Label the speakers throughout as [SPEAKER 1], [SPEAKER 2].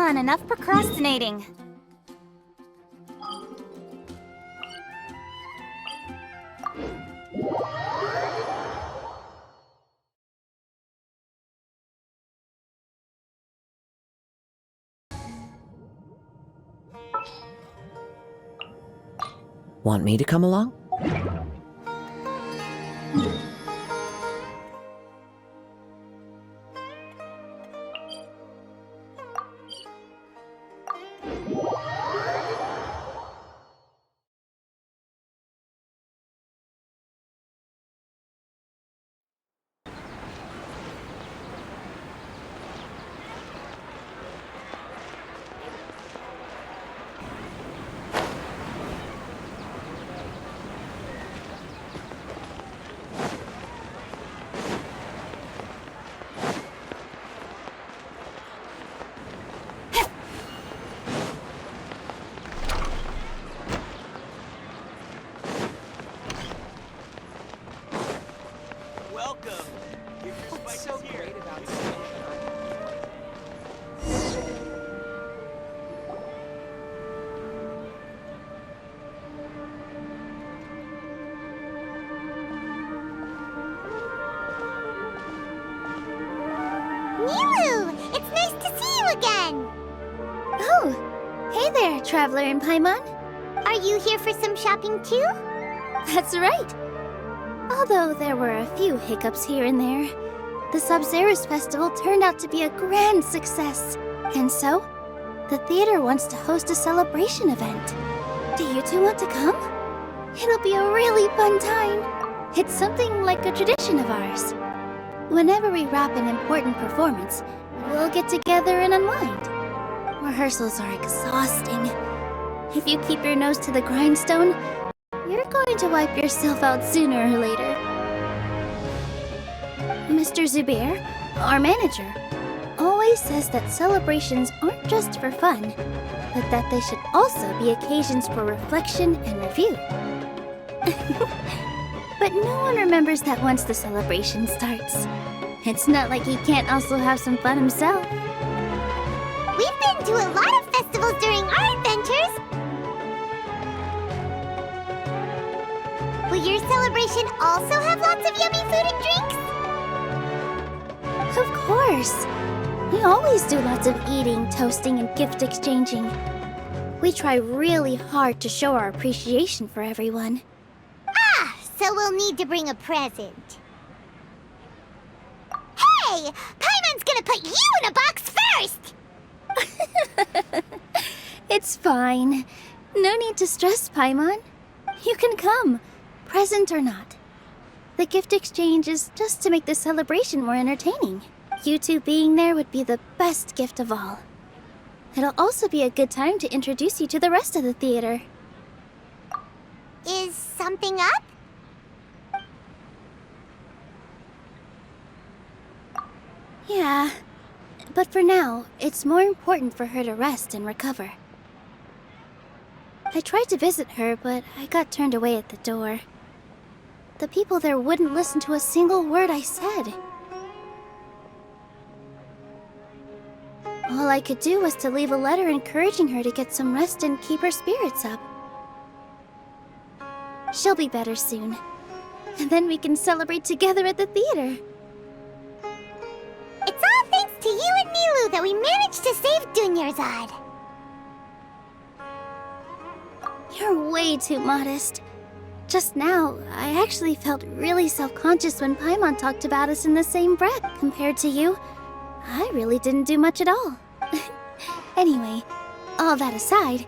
[SPEAKER 1] on, enough procrastinating.
[SPEAKER 2] Want me to come along?
[SPEAKER 3] Welcome. Give your
[SPEAKER 2] What's
[SPEAKER 3] spices
[SPEAKER 2] so
[SPEAKER 3] here.
[SPEAKER 2] great about
[SPEAKER 4] Nilou! It's nice to see you again!
[SPEAKER 5] Oh, hey there, Traveler in Paimon.
[SPEAKER 4] Are you here for some shopping too?
[SPEAKER 5] That's right. Although there were a few hiccups here and there, the Sub-Zerus Festival turned out to be a grand success. And so, the theater wants to host a celebration event. Do you two want to come? It'll be a really fun time. It's something like a tradition of ours. Whenever we wrap an important performance, we'll get together and unwind. Rehearsals are exhausting. If you keep your nose to the grindstone, you're going to wipe yourself out sooner or later. Mr. Zubair, our manager, always says that celebrations aren't just for fun, but that they should also be occasions for reflection and review. But no one remembers that once the celebration starts. It's not like he can't also have some fun himself.
[SPEAKER 4] We've been to a lot of festivals during our adventures! Will your celebration also have lots of yummy food and drinks?
[SPEAKER 5] Of course! We always do lots of eating, toasting, and gift exchanging. We try really hard to show our appreciation for everyone.
[SPEAKER 4] Ah, so we'll need to bring a present. Hey! Paimon's gonna put you in a box first!
[SPEAKER 5] It's fine. No need to stress, Paimon. You can come, present or not. The gift exchange is just to make the celebration more entertaining. You two being there would be the best gift of all. It'll also be a good time to introduce you to the rest of the theater.
[SPEAKER 4] Is something up?
[SPEAKER 5] Yeah, but for now, it's more important for her to rest and recover. I tried to visit her, but I got turned away at the door. The people there wouldn't listen to a single word I said. All I could do was to leave a letter encouraging her to get some rest and keep her spirits up. She'll be better soon. And then we can celebrate together at the theater.
[SPEAKER 4] It's all thanks to you and Nilou that we managed to save Dunyarzad.
[SPEAKER 5] You're way too modest. Just now, I actually felt really self-conscious when Paimon talked about us in the same breath compared to you. I really didn't do much at all. Anyway, all that aside,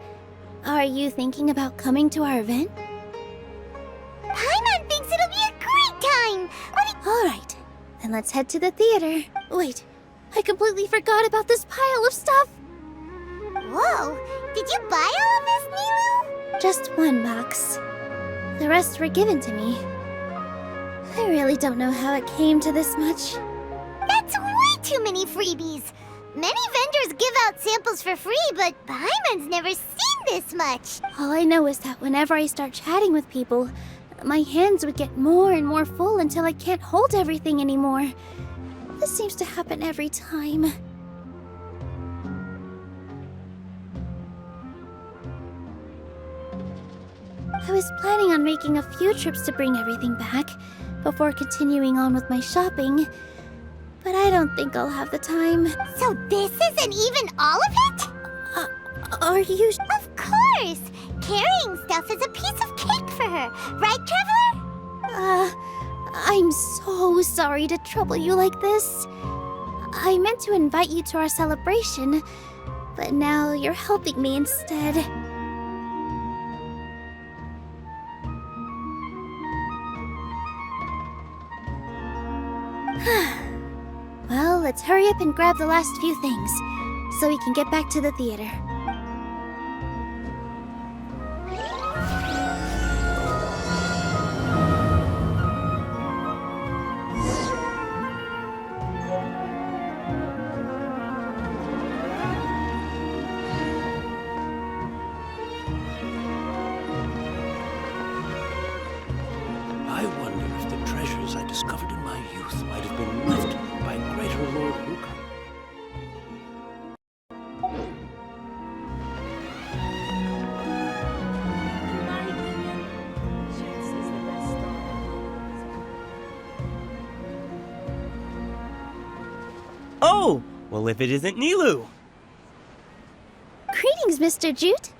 [SPEAKER 5] are you thinking about coming to our event?
[SPEAKER 4] Paimon thinks it'll be a great time!
[SPEAKER 5] All right, then let's head to the theater. Wait, I completely forgot about this pile of stuff.
[SPEAKER 4] Whoa! Did you buy all of this, Nilou?
[SPEAKER 5] Just one box. The rest were given to me. I really don't know how it came to this much.
[SPEAKER 4] That's way too many freebies! Many vendors give out samples for free, but Paimon's never seen this much!
[SPEAKER 5] All I know is that whenever I start chatting with people, my hands would get more and more full until I can't hold everything anymore. This seems to happen every time. I was planning on making a few trips to bring everything back before continuing on with my shopping, but I don't think I'll have the time.
[SPEAKER 4] So this isn't even all of it?
[SPEAKER 5] Are you...
[SPEAKER 4] Of course! Carrying stuff is a piece of cake for her, right, Traveler?
[SPEAKER 5] I'm so sorry to trouble you like this. I meant to invite you to our celebration, but now you're helping me instead. Well, let's hurry up and grab the last few things, so we can get back to the theater.
[SPEAKER 3] I wonder if the treasures I discovered in my youth might have been left by greater Lord Luca.
[SPEAKER 1] Oh! Well, if it isn't Nilou!
[SPEAKER 5] Greetings, Mr. Jute.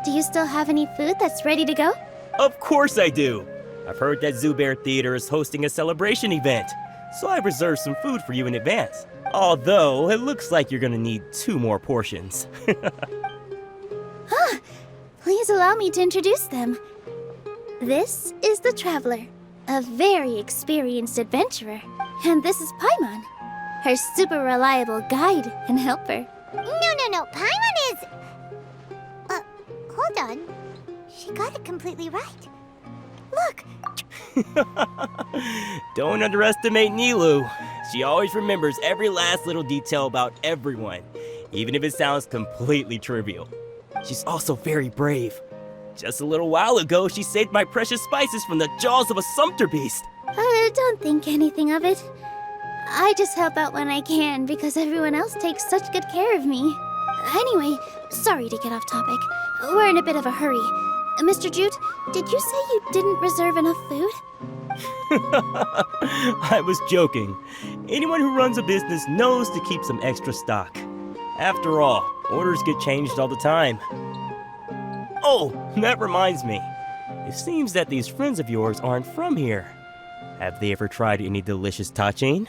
[SPEAKER 5] Do you still have any food that's ready to go?
[SPEAKER 1] Of course I do! I've heard that Zubair Theater is hosting a celebration event, so I've reserved some food for you in advance. Although, it looks like you're gonna need 2 more portions.
[SPEAKER 5] Please allow me to introduce them. This is the Traveler, a very experienced adventurer. And this is Paimon, her super reliable guide and helper.
[SPEAKER 4] No. Paimon is... hold on. She got it completely right. Look,
[SPEAKER 1] Don't underestimate Nilou. She always remembers every last little detail about everyone, even if it sounds completely trivial. She's also very brave. Just a little while ago, she saved my precious spices from the jaws of a sumpter beast.
[SPEAKER 5] Don't think anything of it. I just help out when I can because everyone else takes such good care of me. Anyway, sorry to get off topic. We're in a bit of a hurry. Mr. Jute, did you say you didn't reserve enough food?
[SPEAKER 1] I was joking. Anyone who runs a business knows to keep some extra stock. After all, orders get changed all the time. Oh, that reminds me. It seems that these friends of yours aren't from here. Have they ever tried any delicious tachin?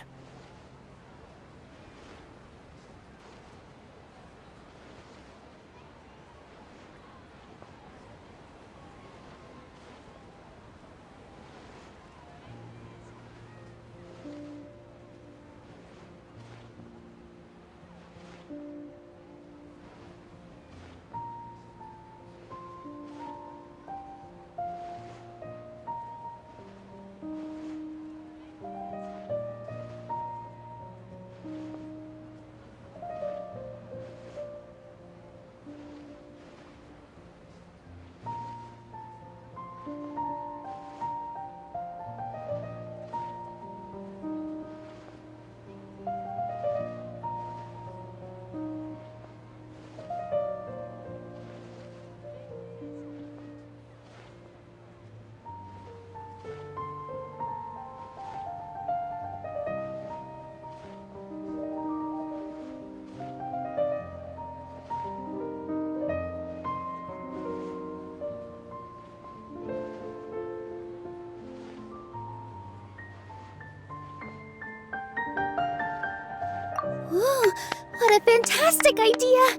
[SPEAKER 5] Ooh, what a fantastic idea!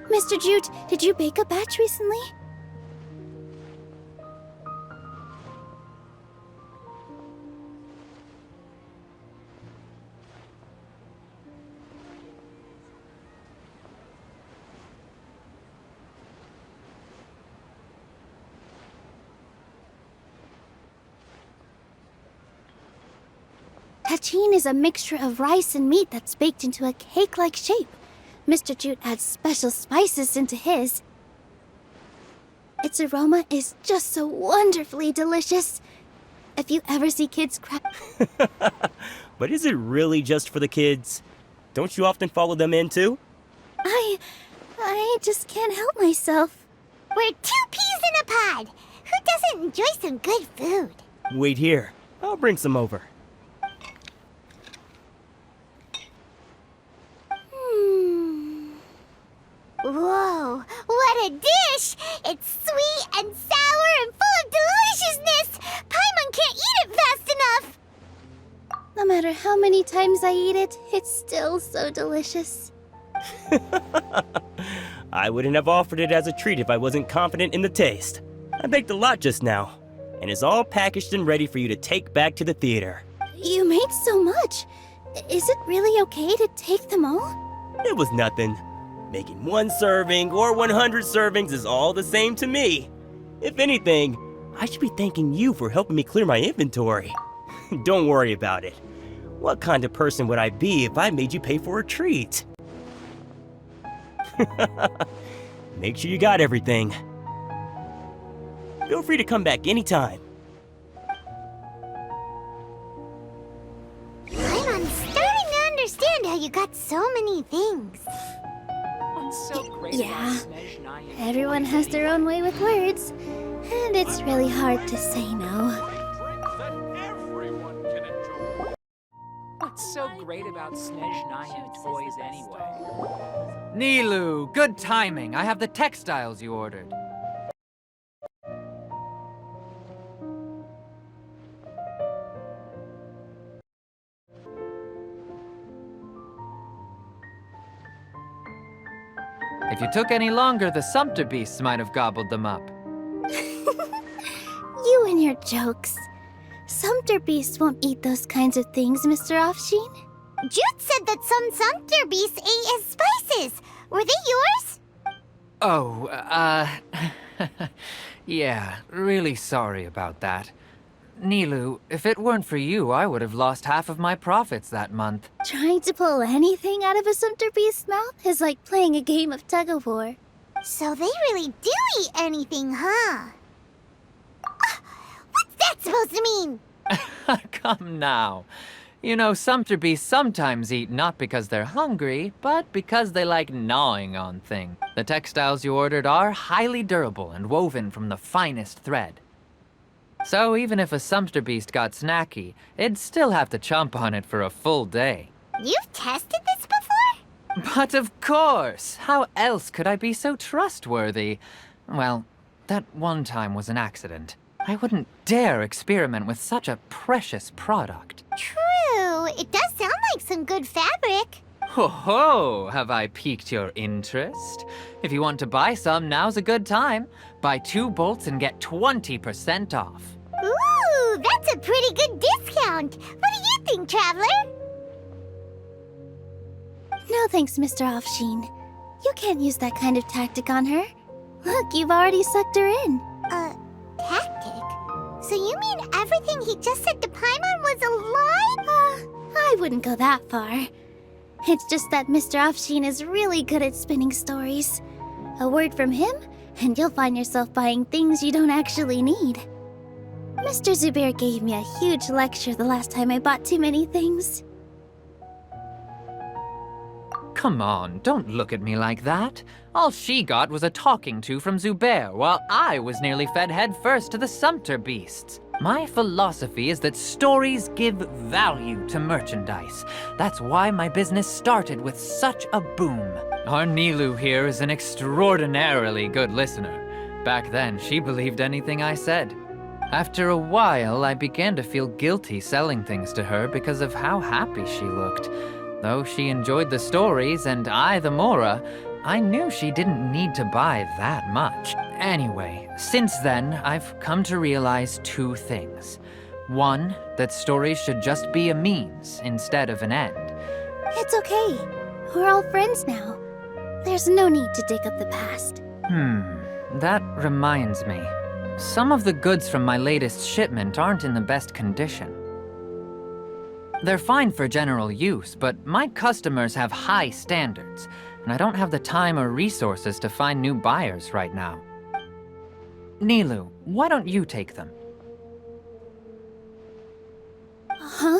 [SPEAKER 5] Mr. Jute, did you bake a batch recently? Tachin is a mixture of rice and meat that's baked into a cake-like shape. Mr. Jute adds special spices into his. Its aroma is just so wonderfully delicious. If you ever see kids cry...
[SPEAKER 1] But is it really just for the kids? Don't you often follow them in too?
[SPEAKER 5] I just can't help myself.
[SPEAKER 4] we're 2 peas in a pod. Who doesn't enjoy some good food?
[SPEAKER 1] Wait here. I'll bring some over.
[SPEAKER 4] Whoa, what a dish! It's sweet and sour and full of deliciousness! Paimon can't eat it fast enough!
[SPEAKER 5] No matter how many times I eat it, it's still so delicious.
[SPEAKER 1] I wouldn't have offered it as a treat if I wasn't confident in the taste. I baked a lot just now, and it's all packaged and ready for you to take back to the theater.
[SPEAKER 5] You made so much. Is it really okay to take them all?
[SPEAKER 1] It was nothing. Making 1 serving or 100 servings is all the same to me. If anything, I should be thanking you for helping me clear my inventory. Don't worry about it. What kind of person would I be if I made you pay for a treat? Make sure you got everything. Feel free to come back anytime.
[SPEAKER 4] I'm starting to understand how you got so many things.
[SPEAKER 5] Yeah, everyone has their own way with words, and it's really hard to say no.
[SPEAKER 2] What's so great about Snezhnaya toys anyway? Nilou, good timing. I have the textiles you ordered. If you took any longer, the Sumpter beasts might have gobbled them up.
[SPEAKER 5] You and your jokes. Sumpter beasts won't eat those kinds of things, Mr. Offsheen.
[SPEAKER 4] Jude said that some Sumpter beasts ate his spices. Were they yours?
[SPEAKER 2] Oh, yeah, really sorry about that. Nilou, if it weren't for you, I would have lost half of my profits that month.
[SPEAKER 5] Trying to pull anything out of a Sumpter beast's mouth is like playing a game of tug-of-war.
[SPEAKER 4] So they really do eat anything, huh? What's that supposed to mean?
[SPEAKER 2] Come now. You know, Sumpter beasts sometimes eat not because they're hungry, but because they like gnawing on things. The textiles you ordered are highly durable and woven from the finest thread. So even if a Sumpter beast got snacky, it'd still have to chomp on it for a full day.
[SPEAKER 4] You've tested this before?
[SPEAKER 2] But of course! How else could I be so trustworthy? Well, that one time was an accident. I wouldn't dare experiment with such a precious product.
[SPEAKER 4] True. It does sound like some good fabric.
[SPEAKER 2] Ho ho! Have I piqued your interest? If you want to buy some, now's a good time. Buy 2 bolts and get 20% off.
[SPEAKER 4] Ooh, that's a pretty good discount. What do you think, Traveler?
[SPEAKER 5] No thanks, Mr. Offsheen. You can't use that kind of tactic on her. Look, you've already sucked her in.
[SPEAKER 4] Tactic? So you mean everything he just said to Paimon was a lie?
[SPEAKER 5] I wouldn't go that far. It's just that Mr. Offsheen is really good at spinning stories. A word from him, and you'll find yourself buying things you don't actually need. Mr. Zubair gave me a huge lecture the last time I bought too many things.
[SPEAKER 2] Come on, don't look at me like that. All she got was a talking to from Zubair, while I was nearly fed head first to the Sumpter beasts. My philosophy is that stories give value to merchandise. That's why my business started with such a boom. Our Nilou here is an extraordinarily good listener. Back then, she believed anything I said. After a while, I began to feel guilty selling things to her because of how happy she looked. Though she enjoyed the stories and I the Mora, I knew she didn't need to buy that much. Anyway, since then, I've come to realize 2 things. 1, that stories should just be a means instead of an end.
[SPEAKER 5] It's okay. We're all friends now. There's no need to dig up the past.
[SPEAKER 2] That reminds me. Some of the goods from my latest shipment aren't in the best condition. They're fine for general use, but my customers have high standards, and I don't have the time or resources to find new buyers right now. Nilou, why don't you take them?
[SPEAKER 5] Huh?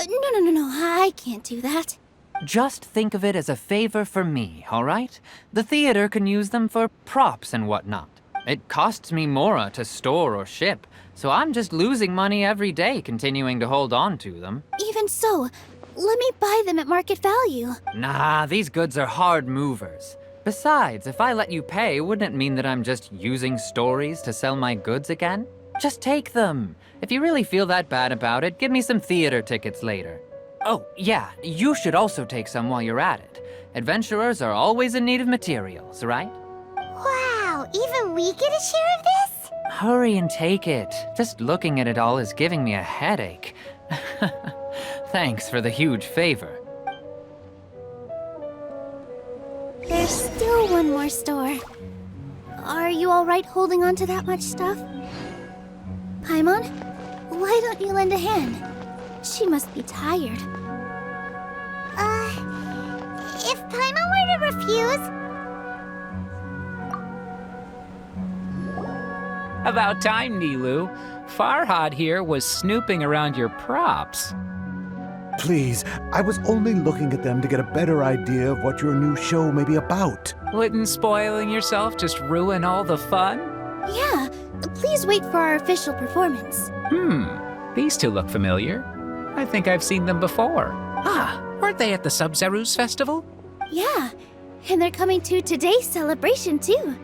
[SPEAKER 5] No, I can't do that.
[SPEAKER 2] Just think of it as a favor for me, all right? The theater can use them for props and whatnot. It costs me mora to store or ship, so I'm just losing money every day continuing to hold on to them.
[SPEAKER 5] Even so, let me buy them at market value.
[SPEAKER 2] Nah, these goods are hard movers. Besides, if I let you pay, wouldn't it mean that I'm just using stories to sell my goods again? Just take them. If you really feel that bad about it, give me some theater tickets later. Oh, yeah, you should also take some while you're at it. Adventurers are always in need of materials, right?
[SPEAKER 4] Wow, even we get a share of this?
[SPEAKER 2] Hurry and take it. Just looking at it all is giving me a headache. Thanks for the huge favor.
[SPEAKER 5] There's still one more store. Are you all right holding on to that much stuff? Paimon, why don't you lend a hand? She must be tired.
[SPEAKER 4] If Paimon were to refuse...
[SPEAKER 6] About time, Nilou. Farhad here was snooping around your props.
[SPEAKER 7] Please, I was only looking at them to get a better idea of what your new show may be about.
[SPEAKER 6] Wouldn't spoiling yourself just ruin all the fun?
[SPEAKER 5] Yeah, please wait for our official performance.
[SPEAKER 6] These two look familiar. I think I've seen them before. Ah, weren't they at the Sub-Zerus festival?
[SPEAKER 5] Yeah, and they're coming to today's celebration too.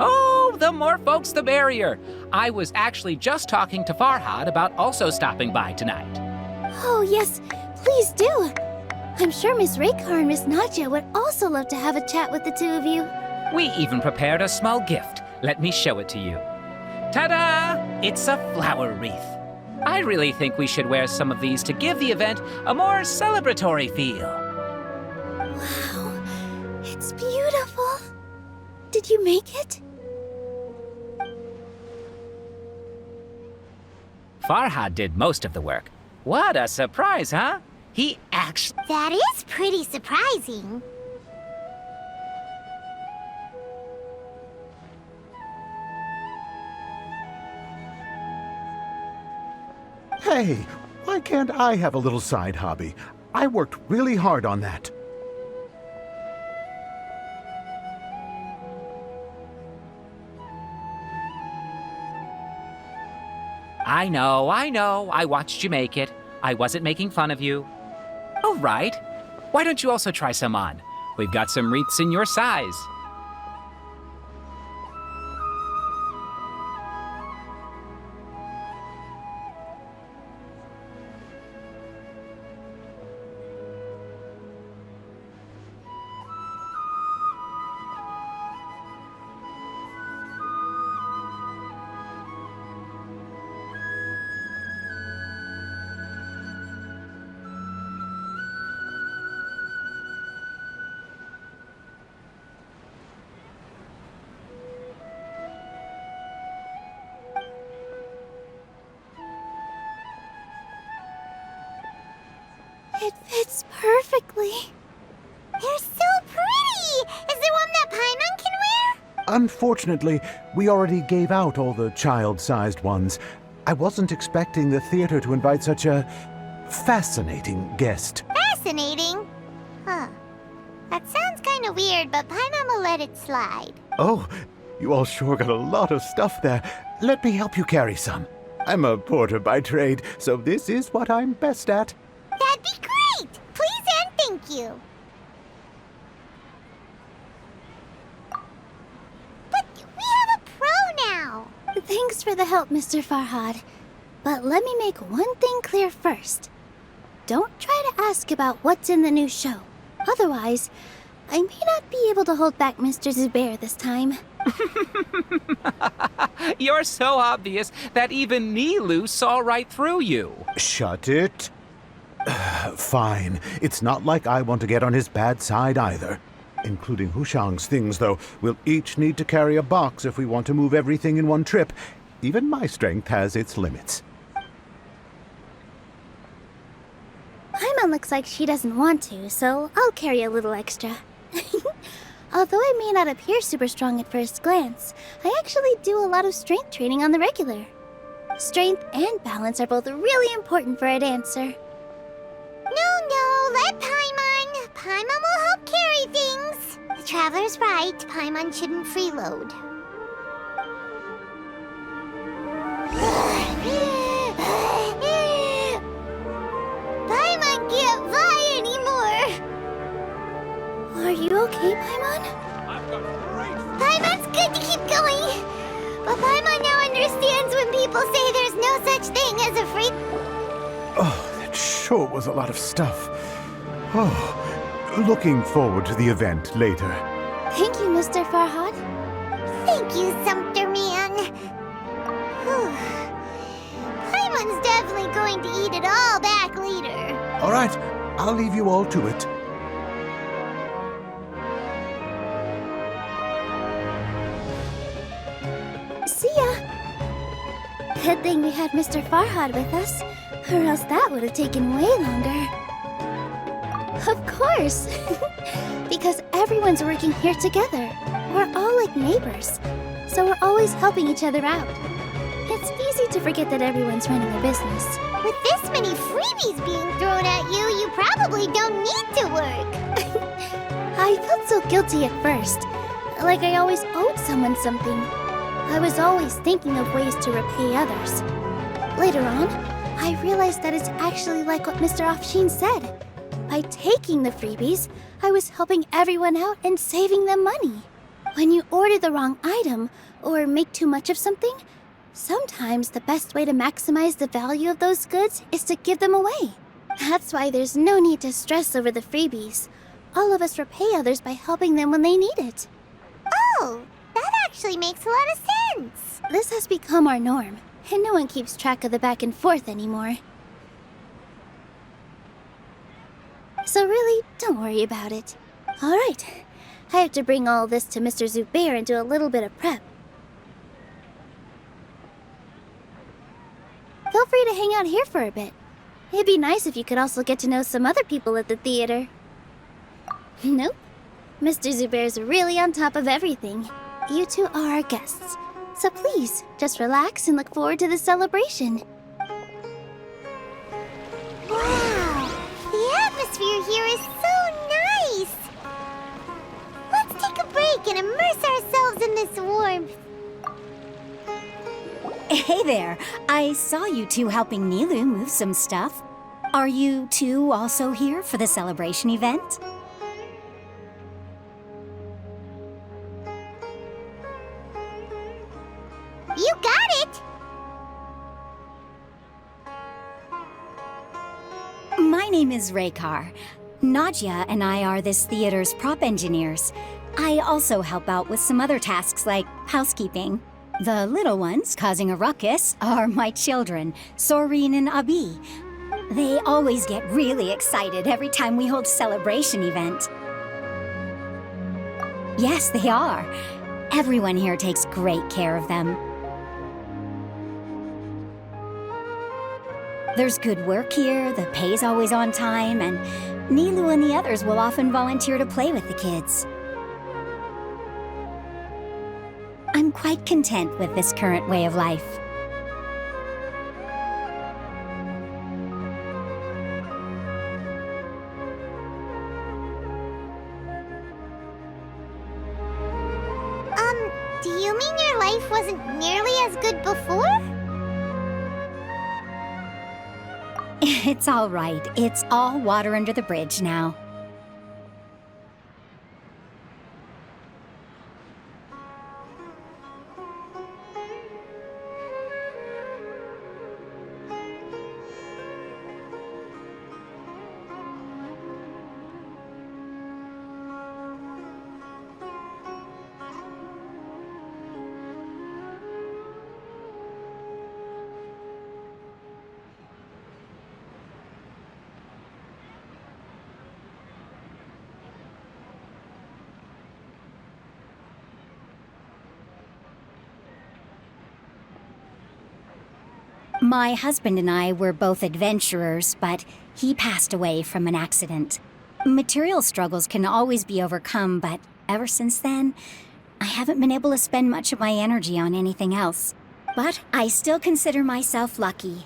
[SPEAKER 6] Oh, the more folks the merrier. I was actually just talking to Farhad about also stopping by tonight.
[SPEAKER 5] Oh yes, please do. I'm sure Miss Raykar and Miss Nadja would also love to have a chat with the two of you.
[SPEAKER 6] We even prepared a small gift. Let me show it to you. Ta-da! It's a flower wreath. I really think we should wear some of these to give the event a more celebratory feel.
[SPEAKER 5] Wow, it's beautiful. Did you make it?
[SPEAKER 6] Farhad did most of the work. What a surprise, huh? He actually...
[SPEAKER 4] That is pretty surprising.
[SPEAKER 7] Hey, why can't I have a little side hobby? I worked really hard on that.
[SPEAKER 6] I know. I watched you make it. I wasn't making fun of you. All right. Why don't you also try some on? We've got some wreaths in your size.
[SPEAKER 5] It fits perfectly.
[SPEAKER 4] They're so pretty! Is there one that Paimon can wear?
[SPEAKER 7] Unfortunately, we already gave out all the child-sized ones. I wasn't expecting the theater to invite such a fascinating guest.
[SPEAKER 4] Fascinating. Huh. That sounds kind of weird, but Paimon will let it slide.
[SPEAKER 7] Oh, you all sure got a lot of stuff there. Let me help you carry some. I'm a porter by trade, so this is what I'm best at.
[SPEAKER 4] That'd be great! Please and thank you. But we have a pro now.
[SPEAKER 5] Thanks for the help, Mr. Farhad. But let me make one thing clear first. Don't try to ask about what's in the new show. Otherwise, I may not be able to hold back Mr. Zubair this time.
[SPEAKER 6] You're so obvious that even Nilou saw right through you.
[SPEAKER 7] Shut it. Fine. It's not like I want to get on his bad side either. Including Hushang's things, though. We'll each need to carry a box if we want to move everything in one trip. Even my strength has its limits.
[SPEAKER 5] Paimon looks like she doesn't want to, so I'll carry a little extra. Although I may not appear super strong at first glance, I actually do a lot of strength training on the regular. Strength and balance are both really important for a dancer.
[SPEAKER 4] No, let Paimon. Paimon will help carry things. The Traveler's right. Paimon shouldn't freeload. good to keep going. But Paimon now understands when people say there's no such thing as a free...
[SPEAKER 7] Oh, that sure was a lot of stuff. Oh, looking forward to the event later.
[SPEAKER 5] Thank you, Mr. Farhad.
[SPEAKER 4] Thank you, Sumpter Man. Whew. Paimon's definitely going to eat it all back later.
[SPEAKER 7] All right, I'll leave you all to it.
[SPEAKER 5] See ya. Good thing we had Mr. Farhad with us, or else that would have taken way longer. Of course. Because everyone's working here together. We're all like neighbors, so we're always helping each other out. It's easy to forget that everyone's running a business.
[SPEAKER 4] With this many freebies being thrown at you, you probably don't need to work.
[SPEAKER 5] I felt so guilty at first, like I always owed someone something. I was always thinking of ways to repay others. Later on, I realized that it's actually like what Mr. Afshin said. By taking the freebies, I was helping everyone out and saving them money. When you order the wrong item, or make too much of something, sometimes the best way to maximize the value of those goods is to give them away. That's why there's no need to stress over the freebies. All of us repay others by helping them when they need it.
[SPEAKER 4] Oh, that actually makes a lot of sense.
[SPEAKER 5] This has become our norm, and no one keeps track of the back and forth anymore. So really, don't worry about it. All right, I have to bring all this to Mr. Zubair and do a little bit of prep. Feel free to hang out here for a bit. It'd be nice if you could also get to know some other people at the theater. Nope. Mr. Zubair's really on top of everything. You two are our guests. So please, just relax and look forward to the celebration.
[SPEAKER 4] Wow, the atmosphere here is so nice. Let's take a break and immerse ourselves in this warmth.
[SPEAKER 8] Hey there. I saw you two helping Nilou move some stuff. Are you two also here for the celebration event?
[SPEAKER 4] You got it!
[SPEAKER 8] My name is Raykar. Nadia and I are this theater's prop engineers. I also help out with some other tasks like housekeeping. The little ones causing a ruckus are my children, Soreen and Abi. They always get really excited every time we hold a celebration event. Yes, they are. Everyone here takes great care of them. There's good work here, the pay's always on time, and Nilou and the others will often volunteer to play with the kids. I'm quite content with this current way of life.
[SPEAKER 4] Do you mean your life wasn't nearly as good before?
[SPEAKER 8] It's all right. It's all water under the bridge now. My husband and I were both adventurers, but he passed away from an accident. Material struggles can always be overcome, but ever since then, I haven't been able to spend much of my energy on anything else. But I still consider myself lucky.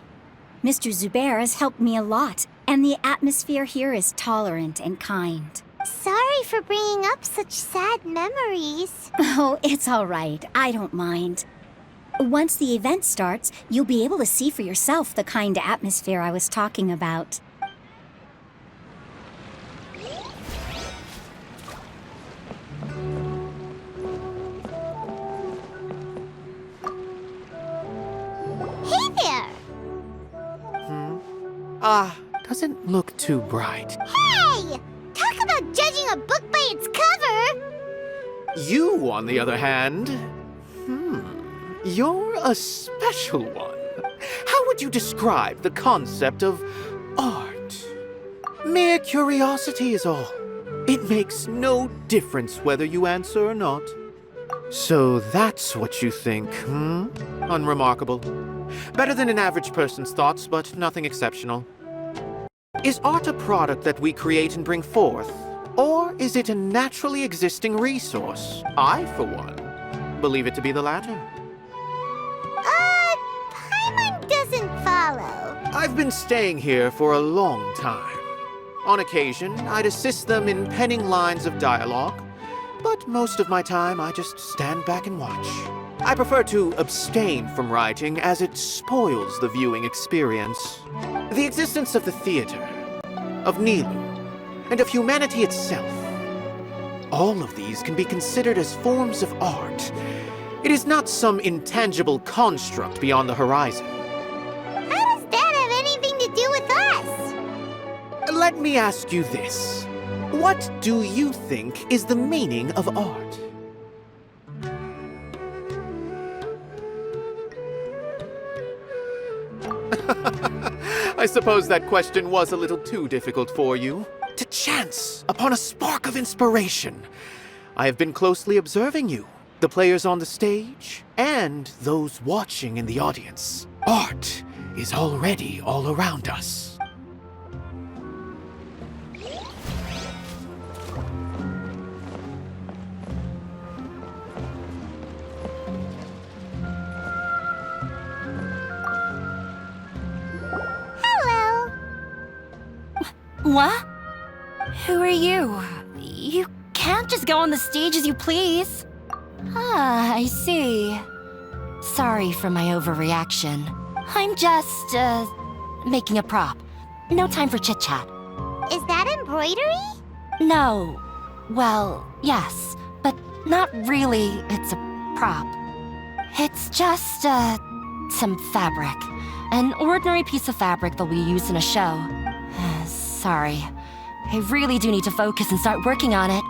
[SPEAKER 8] Mr. Zubair has helped me a lot, and the atmosphere here is tolerant and kind.
[SPEAKER 4] Sorry for bringing up such sad memories.
[SPEAKER 8] Oh, it's all right. I don't mind. Once the event starts, you'll be able to see for yourself the kind of atmosphere I was talking about.
[SPEAKER 9] doesn't look too bright.
[SPEAKER 4] Hey! Talk about judging a book by its cover!
[SPEAKER 9] You, on the other hand, you're a special one. How would you describe the concept of art? Mere curiosity is all. It makes no difference whether you answer or not. So that's what you think, Unremarkable. Better than an average person's thoughts, but nothing exceptional. Is art a product that we create and bring forth? Or is it a naturally existing resource? I, for one, believe it to be the latter.
[SPEAKER 4] Paimon doesn't follow.
[SPEAKER 9] I've been staying here for a long time. On occasion, I'd assist them in penning lines of dialogue, but most of my time I just stand back and watch. I prefer to abstain from writing as it spoils the viewing experience. The existence of the theater, of Nilou, and of humanity itself. All of these can be considered as forms of art. It is not some intangible construct beyond the horizon.
[SPEAKER 4] How does that have anything to do with us?
[SPEAKER 9] Let me ask you this. What do you think is the meaning of art? I suppose that question was a little too difficult for you. To chance upon a spark of inspiration. I have been closely observing you, the players on the stage, and those watching in the audience. Art is already all around us.
[SPEAKER 4] Hello.
[SPEAKER 10] What? Who are you? You can't just go on the stage as you please. Ah, I see. Sorry for my overreaction. I'm just, making a prop. No time for chit-chat.
[SPEAKER 4] Is that embroidery?
[SPEAKER 10] No. Well, yes, but not really. It's a prop. It's just, some fabric. An ordinary piece of fabric that we use in a show. Sorry. I really do need to focus and start working on it.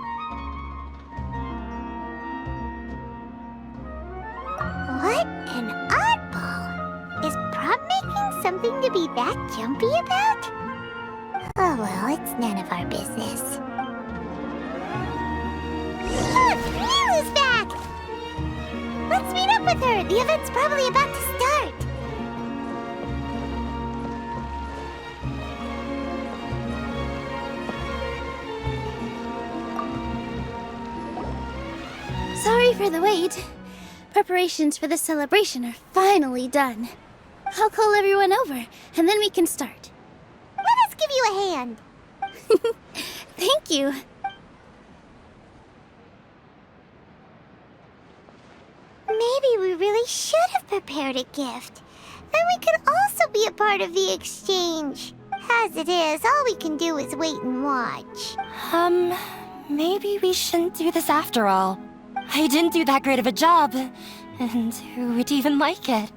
[SPEAKER 4] What an oddball. Is prop making something to be that jumpy about? Oh well, it's none of our business. Look, Nilou's back! Let's meet up with her. The event's probably about to start.
[SPEAKER 5] Sorry for the wait. Preparations for the celebration are finally done. I'll call everyone over, and then we can start.
[SPEAKER 4] Let us give you a hand.
[SPEAKER 5] Thank you.
[SPEAKER 4] Maybe we really should have prepared a gift. Then we could also be a part of the exchange. As it is, all we can do is wait and watch.
[SPEAKER 10] Maybe we shouldn't do this after all. I didn't do that great of a job, and who would even like it?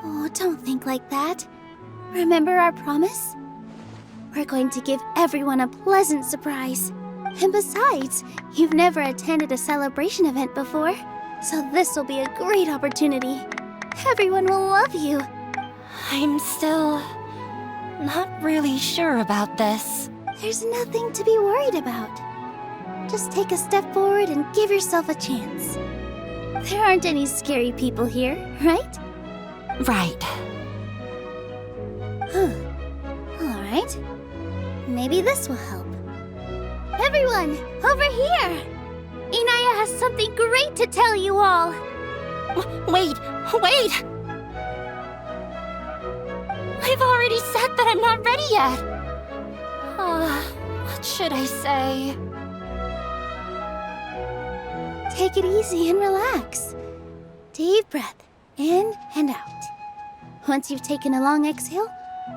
[SPEAKER 5] Oh, don't think like that. Remember our promise? We're going to give everyone a pleasant surprise. And besides, you've never attended a celebration event before, so this will be a great opportunity. Everyone will love you.
[SPEAKER 10] I'm still not really sure about this.
[SPEAKER 5] There's nothing to be worried about. Just take a step forward and give yourself a chance. There aren't any scary people here, right?
[SPEAKER 10] Right.
[SPEAKER 5] Huh. Alright. Maybe this will help. Everyone, over here! Inaya has something great to tell you all!
[SPEAKER 10] Wait! I've already said that I'm not ready yet! What should I say?
[SPEAKER 5] Take it easy and relax. Deep breath, in and out. Once you've taken a long exhale,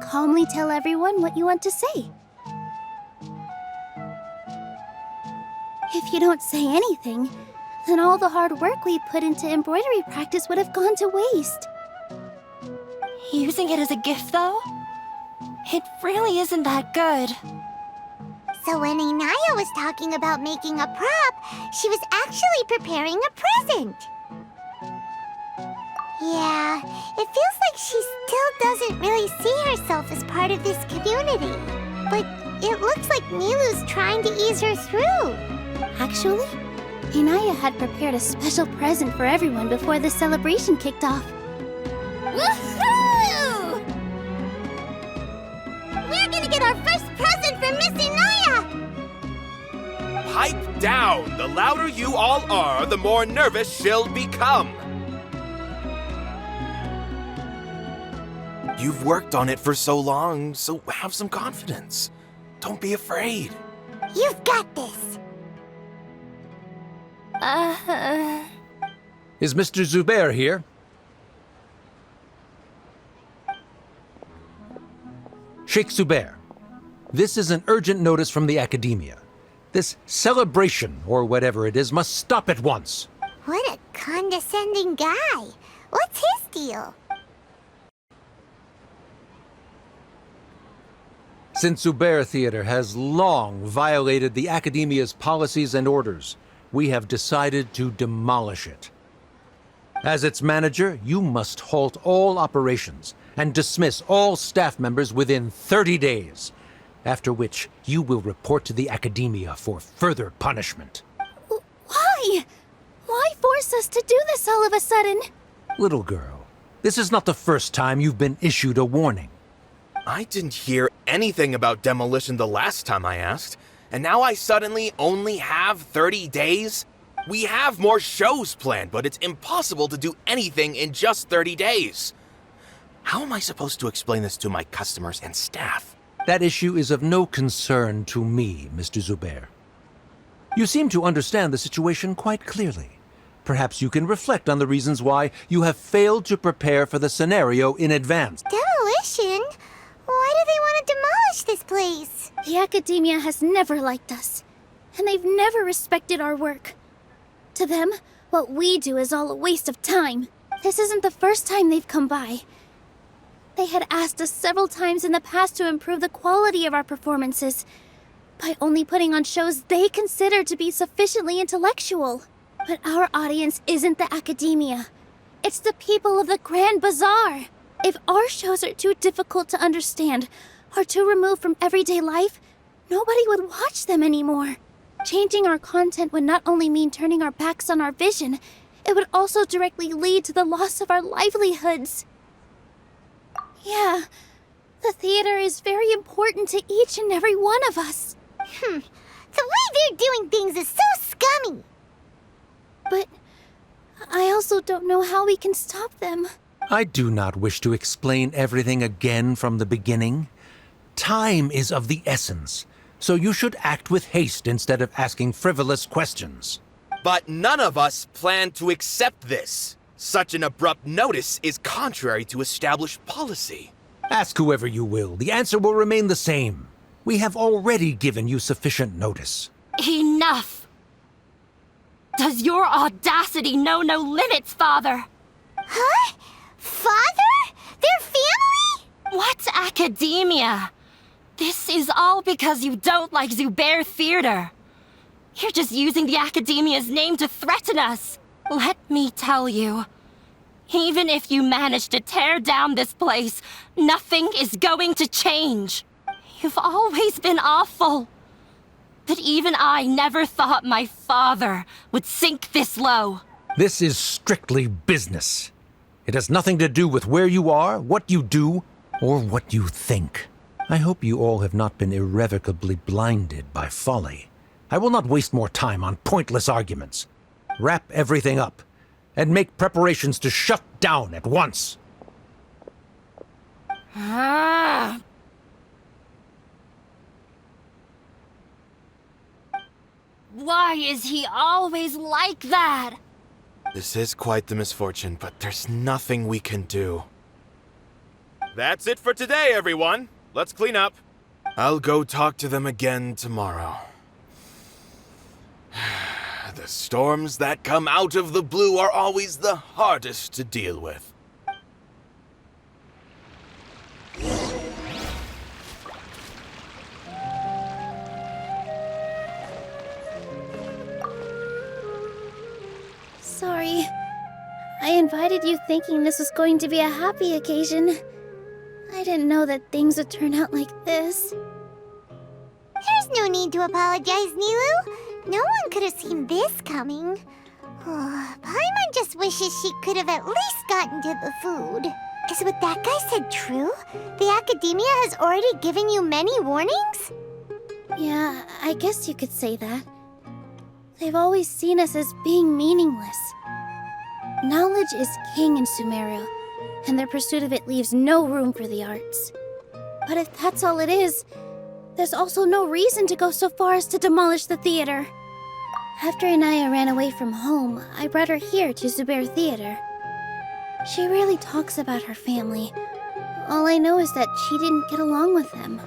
[SPEAKER 5] calmly tell everyone what you want to say. If you don't say anything, then all the hard work we put into embroidery practice would have gone to waste.
[SPEAKER 10] Using it as a gift, though? It really isn't that good.
[SPEAKER 4] So when Inaya was talking about making a prop, she was actually preparing a present. Yeah, it feels like she still doesn't really see herself as part of this community. But it looks like Nilou's trying to ease her through.
[SPEAKER 5] Actually, Inaya had prepared a special present for everyone before the celebration kicked off.
[SPEAKER 4] Woohoo! We're gonna get our first present from Miss Inaya!
[SPEAKER 11] Pipe down! The louder you all are, the more nervous she'll become. You've worked on it for so long, so have some confidence. Don't be afraid.
[SPEAKER 4] You've got this.
[SPEAKER 12] Is Mr. Zubair here? Sheikh Zubair, this is an urgent notice from the Academia. This celebration, or whatever it is, must stop at once.
[SPEAKER 4] What a condescending guy. What's his deal?
[SPEAKER 12] Since Zubair Theater has long violated the Academia's policies and orders, we have decided to demolish it. As its manager, you must halt all operations and dismiss all staff members within 30 days, after which you will report to the Academia for further punishment.
[SPEAKER 5] Why? Why force us to do this all of a sudden?
[SPEAKER 12] Little girl, this is not the first time you've been issued a warning.
[SPEAKER 11] I didn't hear anything about demolition the last time I asked, and now I suddenly only have 30 days? We have more shows planned, but it's impossible to do anything in just 30 days. How am I supposed to explain this to my customers and staff?
[SPEAKER 12] That issue is of no concern to me, Mr. Zubair. You seem to understand the situation quite clearly. Perhaps you can reflect on the reasons why you have failed to prepare for the scenario in advance.
[SPEAKER 4] Demolition? Why do they want to demolish this place?
[SPEAKER 5] The Academia has never liked us, and they've never respected our work. To them, what we do is all a waste of time. This isn't the first time they've come by. They had asked us several times in the past to improve the quality of our performances by only putting on shows they consider to be sufficiently intellectual. But our audience isn't the Academia. It's the people of the Grand Bazaar. If our shows are too difficult to understand or too removed from everyday life, nobody would watch them anymore. Changing our content would not only mean turning our backs on our vision, it would also directly lead to the loss of our livelihoods. Yeah, the theater is very important to each and every one of us.
[SPEAKER 4] The way they're doing things is so scummy.
[SPEAKER 5] But I also don't know how we can stop them.
[SPEAKER 12] I do not wish to explain everything again from the beginning. Time is of the essence, so you should act with haste instead of asking frivolous questions.
[SPEAKER 11] But none of us plan to accept this. Such an abrupt notice is contrary to established policy.
[SPEAKER 12] Ask whoever you will, the answer will remain the same. We have already given you sufficient notice.
[SPEAKER 10] Enough! Does your audacity know no limits, Father?
[SPEAKER 4] Huh? Father? Their family?
[SPEAKER 10] What academia? This is all because you don't like Zubair Theater. You're just using the Academia's name to threaten us. Let me tell you, even if you manage to tear down this place, nothing is going to change. You've always been awful. But even I never thought my father would sink this low.
[SPEAKER 12] This is strictly business. It has nothing to do with where you are, what you do, or what you think. I hope you all have not been irrevocably blinded by folly. I will not waste more time on pointless arguments. Wrap everything up, and make preparations to shut down at once.
[SPEAKER 10] Ah. Why is he always like that?
[SPEAKER 11] This is quite the misfortune, but there's nothing we can do. That's it for today, everyone. Let's clean up. I'll go talk to them again tomorrow. The storms that come out of the blue are always the hardest to deal with.
[SPEAKER 5] I invited you thinking this was going to be a happy occasion. I didn't know that things would turn out like this.
[SPEAKER 4] There's no need to apologize, Nilou. No one could have seen this coming. Paimon just wishes she could have at least gotten to the food. Is what that guy said true? The Academia has already given you many warnings?
[SPEAKER 5] Yeah, I guess you could say that. They've always seen us as being meaningless. Knowledge is king in Sumeru, and their pursuit of it leaves no room for the arts. But if that's all it is, there's also no reason to go so far as to demolish the theater. After Inaya ran away from home, I brought her here to Zubair Theater. She rarely talks about her family. All I know is that she didn't get along with them.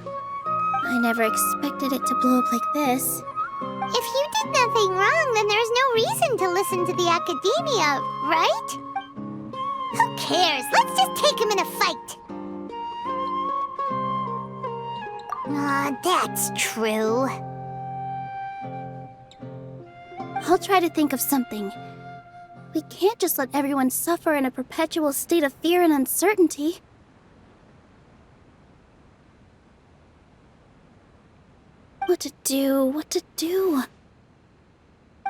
[SPEAKER 5] I never expected it to blow up like this.
[SPEAKER 4] If you did nothing wrong, then there's no reason to listen to the Academia, right? Who cares? Let's just take him in a fight. That's true.
[SPEAKER 5] I'll try to think of something. We can't just let everyone suffer in a perpetual state of fear and uncertainty. What to do?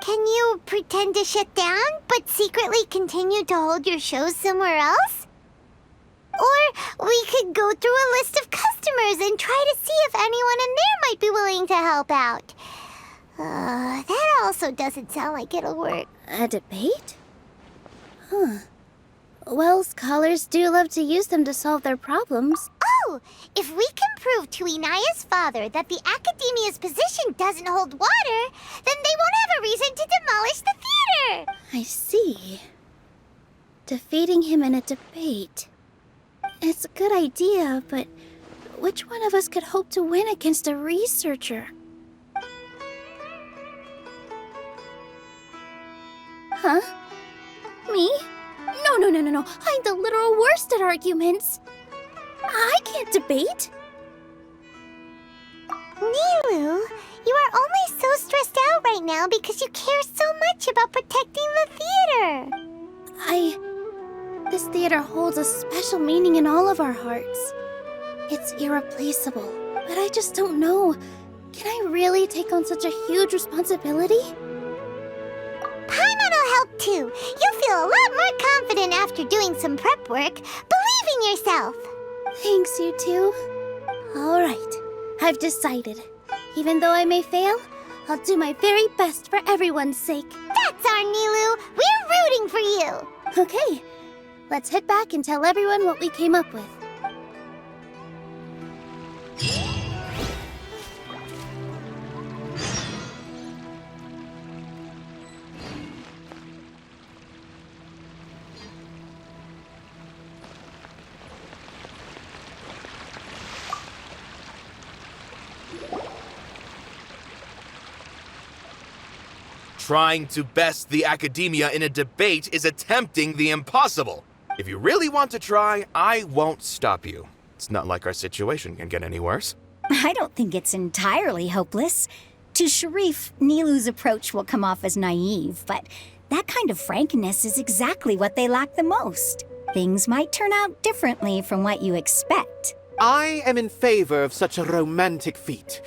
[SPEAKER 4] Can you pretend to shut down, but secretly continue to hold your shows somewhere else? Or we could go through a list of customers and try to see if anyone in there might be willing to help out. That also doesn't sound like it'll work.
[SPEAKER 5] A debate? Well, scholars do love to use them to solve their problems.
[SPEAKER 4] Oh, if we can prove to Inaya's father that the Academia's position doesn't hold water, then they won't have a reason to demolish the theater!
[SPEAKER 5] I see. Defeating him in a debate. It's a good idea, but which one of us could hope to win against a researcher? Huh? Me? No. I'm the literal worst at arguments. I can't debate.
[SPEAKER 4] Nilou, you are only so stressed out right now because you care so much about protecting the theater.
[SPEAKER 5] This theater holds a special meaning in all of our hearts. It's irreplaceable, but I just don't know. Can I really take on such a huge responsibility?
[SPEAKER 4] Paimon will help too. You'll feel a lot more confident after doing some prep work. Believe in yourself.
[SPEAKER 5] Thanks, you two. All right, I've decided. Even though I may fail, I'll do my very best for everyone's sake.
[SPEAKER 4] That's our Nilou. We're rooting for you.
[SPEAKER 5] Okay, let's head back and tell everyone what we came up with.
[SPEAKER 11] Trying to best the Academia in a debate is attempting the impossible. If you really want to try, I won't stop you. It's not like our situation can get any worse.
[SPEAKER 8] I don't think it's entirely hopeless. To Sharif, Nilou's approach will come off as naive, but that kind of frankness is exactly what they lack the most. Things might turn out differently from what you expect.
[SPEAKER 9] I am in favor of such a romantic feat.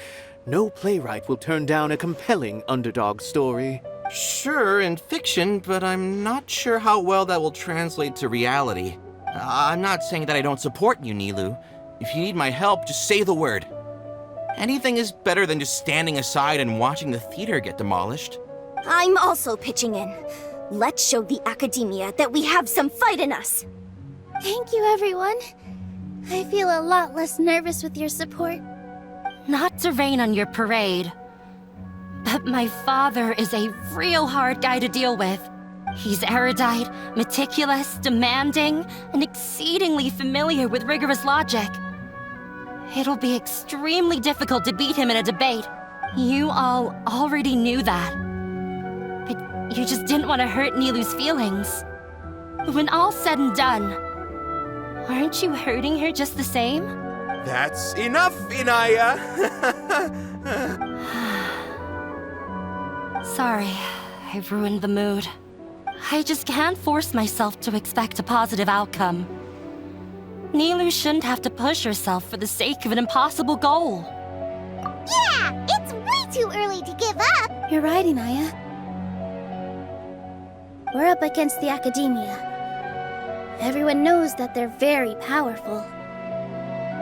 [SPEAKER 9] No playwright will turn down a compelling underdog story.
[SPEAKER 11] Sure, in fiction, but I'm not sure how well that will translate to reality. I'm not saying that I don't support you, Nilou. If you need my help, just say the word. Anything is better than just standing aside and watching the theater get demolished.
[SPEAKER 13] I'm also pitching in. Let's show the Academia that we have some fight in us.
[SPEAKER 5] Thank you, everyone. I feel a lot less nervous with your support.
[SPEAKER 10] Not to rain on your parade, but my father is a real hard guy to deal with. He's erudite, meticulous, demanding, and exceedingly familiar with rigorous logic. It'll be extremely difficult to beat him in a debate. You all already knew that. But you just didn't want to hurt Nilou's feelings. When all's said and done, aren't you hurting her just the same?
[SPEAKER 11] That's enough, Inaya!
[SPEAKER 10] Sorry, I've ruined the mood. I just can't force myself to expect a positive outcome. Nilou shouldn't have to push herself for the sake of an impossible goal.
[SPEAKER 4] Yeah, it's way too early to give up.
[SPEAKER 5] You're right, Inaya. We're up against the Academia. Everyone knows that they're very powerful.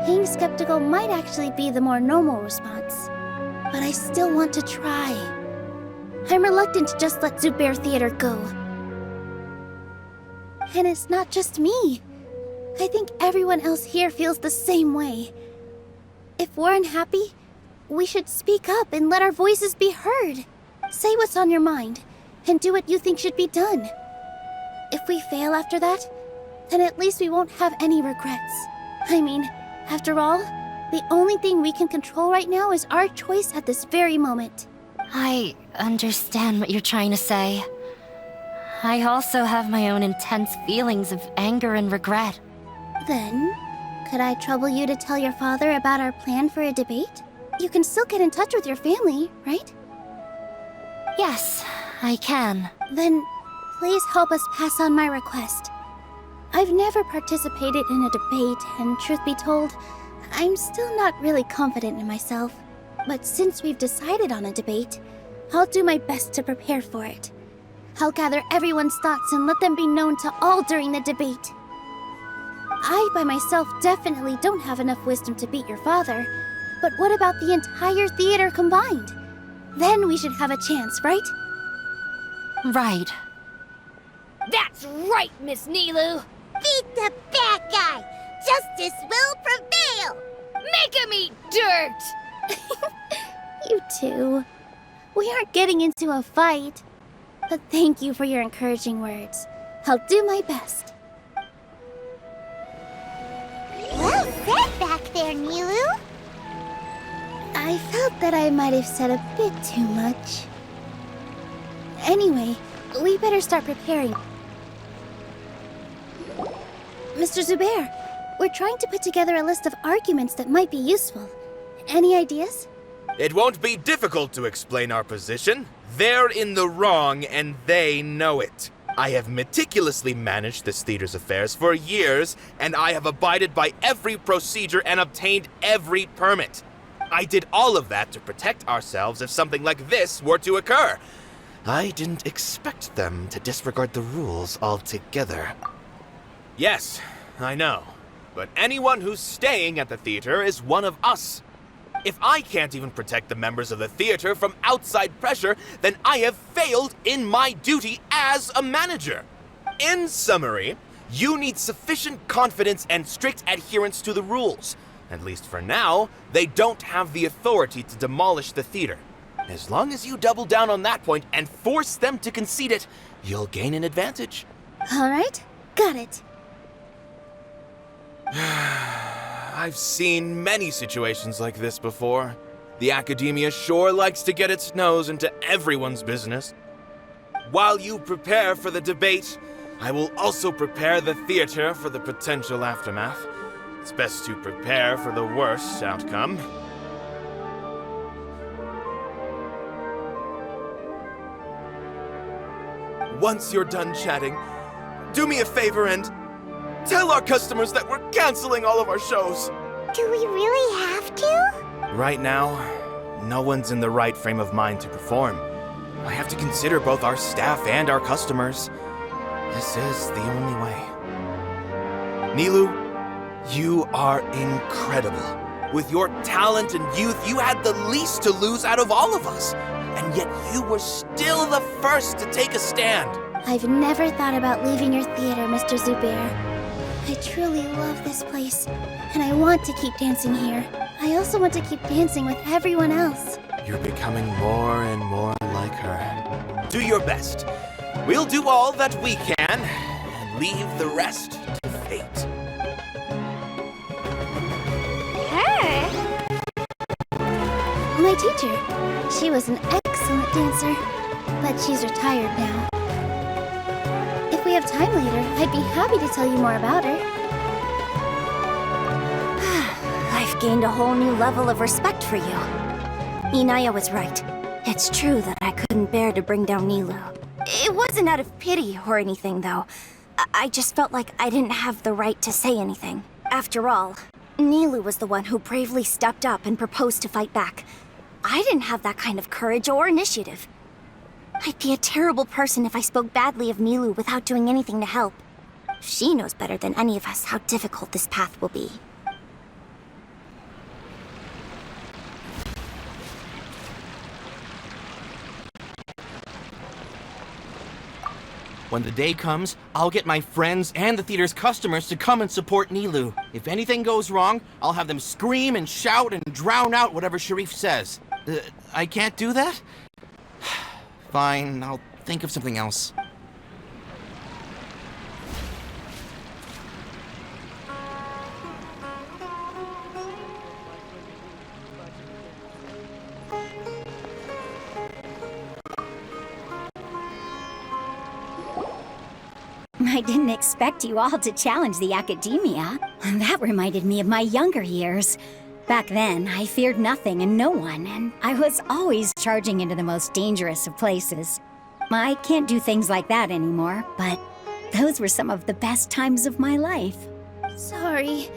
[SPEAKER 5] Being skeptical might actually be the more normal response. But I still want to try. I'm reluctant to just let Zubair Theater go. And it's not just me. I think everyone else here feels the same way. If we're unhappy, we should speak up and let our voices be heard. Say what's on your mind, and do what you think should be done. If we fail after that, then at least we won't have any regrets. I mean, after all, the only thing we can control right now is our choice at this very moment.
[SPEAKER 10] I understand what you're trying to say. I also have my own intense feelings of anger and regret.
[SPEAKER 5] Then, could I trouble you to tell your father about our plan for a debate? You can still get in touch with your family, right?
[SPEAKER 10] Yes, I can.
[SPEAKER 5] Then, please help us pass on my request. I've never participated in a debate, and truth be told, I'm still not really confident in myself. But since we've decided on a debate, I'll do my best to prepare for it. I'll gather everyone's thoughts and let them be known to all during the debate. I, by myself, definitely don't have enough wisdom to beat your father. But what about the entire theater combined? Then we should have a chance, right?
[SPEAKER 10] Right.
[SPEAKER 13] That's right, Miss Nilou!
[SPEAKER 4] Beat the bad guy! Justice will prevail!
[SPEAKER 13] Make him eat dirt!
[SPEAKER 5] You too. We aren't getting into a fight. But thank you for your encouraging words. I'll do my best.
[SPEAKER 4] Well said back there, Nilou.
[SPEAKER 5] I felt that I might have said a bit too much. Anyway, we better start preparing. Mr. Zubair, we're trying to put together a list of arguments that might be useful. Any ideas?
[SPEAKER 11] It won't be difficult to explain our position. They're in the wrong, and they know it. I have meticulously managed this theater's affairs for years, and I have abided by every procedure and obtained every permit. I did all of that to protect ourselves if something like this were to occur. I didn't expect them to disregard the rules altogether. Yes, I know. But anyone who's staying at the theater is one of us. If I can't even protect the members of the theater from outside pressure, then I have failed in my duty as a manager. In summary, you need sufficient confidence and strict adherence to the rules. At least for now, they don't have the authority to demolish the theater. As long as you double down on that point and force them to concede it, you'll gain an advantage.
[SPEAKER 5] All right, got it.
[SPEAKER 11] I've seen many situations like this before. The Academia sure likes to get its nose into everyone's business. While you prepare for the debate, I will also prepare the theater for the potential aftermath. It's best to prepare for the worst outcome. Once you're done chatting, do me a favor and tell our customers that we're canceling all of our shows.
[SPEAKER 4] Do we really have to?
[SPEAKER 11] Right now, no one's in the right frame of mind to perform. I have to consider both our staff and our customers. This is the only way. Nilou, you are incredible. With your talent and youth, you had the least to lose out of all of us. And yet you were still the first to take a stand.
[SPEAKER 5] I've never thought about leaving your theater, Mr. Zubair. I truly love this place, and I want to keep dancing here. I also want to keep dancing with everyone else.
[SPEAKER 11] You're becoming more and more like her. Do your best. We'll do all that we can, and leave the rest to fate.
[SPEAKER 4] Her?
[SPEAKER 5] My teacher. She was an excellent dancer, but she's retired now. If we have time later, I'd be happy to tell you more about her.
[SPEAKER 13] I've gained a whole new level of respect for you. Inaya was right. It's true that I couldn't bear to bring down Nilou. It wasn't out of pity or anything, though. I just felt like I didn't have the right to say anything. After all, Nilou was the one who bravely stepped up and proposed to fight back. I didn't have that kind of courage or initiative. I'd be a terrible person if I spoke badly of Nilou without doing anything to help. She knows better than any of us how difficult this path will be.
[SPEAKER 14] When the day comes, I'll get my friends and the theater's customers to come and support Nilou. If anything goes wrong, I'll have them scream and shout and drown out whatever Sharif says. I can't do that? Fine, I'll think of something else.
[SPEAKER 8] I didn't expect you all to challenge the academia. That reminded me of my younger years. Back then, I feared nothing and no one, and I was always charging into the most dangerous of places. I can't do things like that anymore, but those were some of the best times of my life.
[SPEAKER 5] Sorry.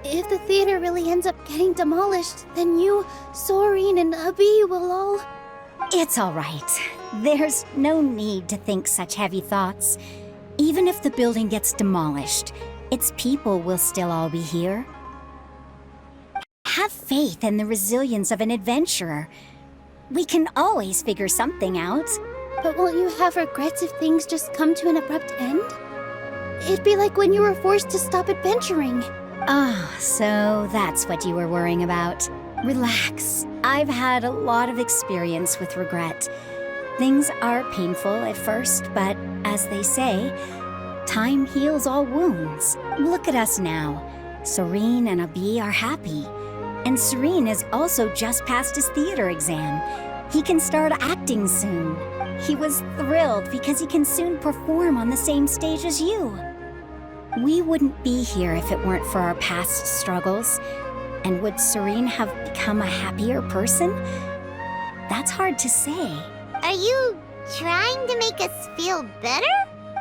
[SPEAKER 5] If the theater really ends up getting demolished, then you, Soren, and Abi will all...
[SPEAKER 8] It's all right. There's no need to think such heavy thoughts. Even if the building gets demolished, its people will still all be here. Have faith in the resilience of an adventurer. We can always figure something out.
[SPEAKER 5] But won't you have regrets if things just come to an abrupt end? It'd be like when you were forced to stop adventuring.
[SPEAKER 8] Oh, so that's what you were worrying about. Relax. I've had a lot of experience with regret. Things are painful at first, but as they say, time heals all wounds. Look at us now. Soren and Abi are happy. And Soren has also just passed his theater exam. He can start acting soon. He was thrilled because he can soon perform on the same stage as you. We wouldn't be here if it weren't for our past struggles. And would Soren have become a happier person? That's hard to say.
[SPEAKER 4] Are you trying to make us feel better?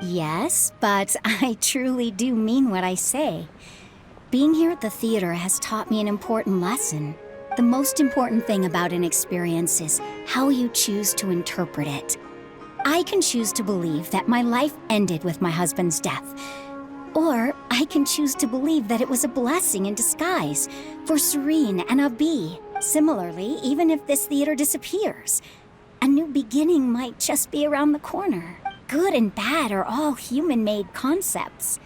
[SPEAKER 8] Yes, but I truly do mean what I say. Being here at the theater has taught me an important lesson. The most important thing about an experience is how you choose to interpret it. I can choose to believe that my life ended with my husband's death. Or I can choose to believe that it was a blessing in disguise for Soren and Abi. Similarly, even if this theater disappears, a new beginning might just be around the corner. Good and bad are all human-made concepts.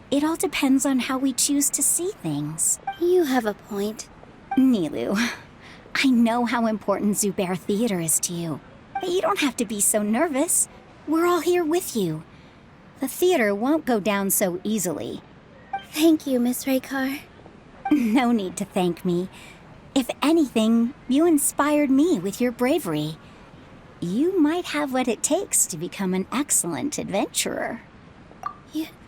[SPEAKER 8] It all depends on how we choose to see things.
[SPEAKER 5] You have a point.
[SPEAKER 8] Nilou, I know how important Zubair Theater is to you. But you don't have to be so nervous. We're all here with you. The theater won't go down so easily.
[SPEAKER 5] Thank you, Miss Raykar.
[SPEAKER 8] No need to thank me. If anything, you inspired me with your bravery. You might have what it takes to become an excellent adventurer.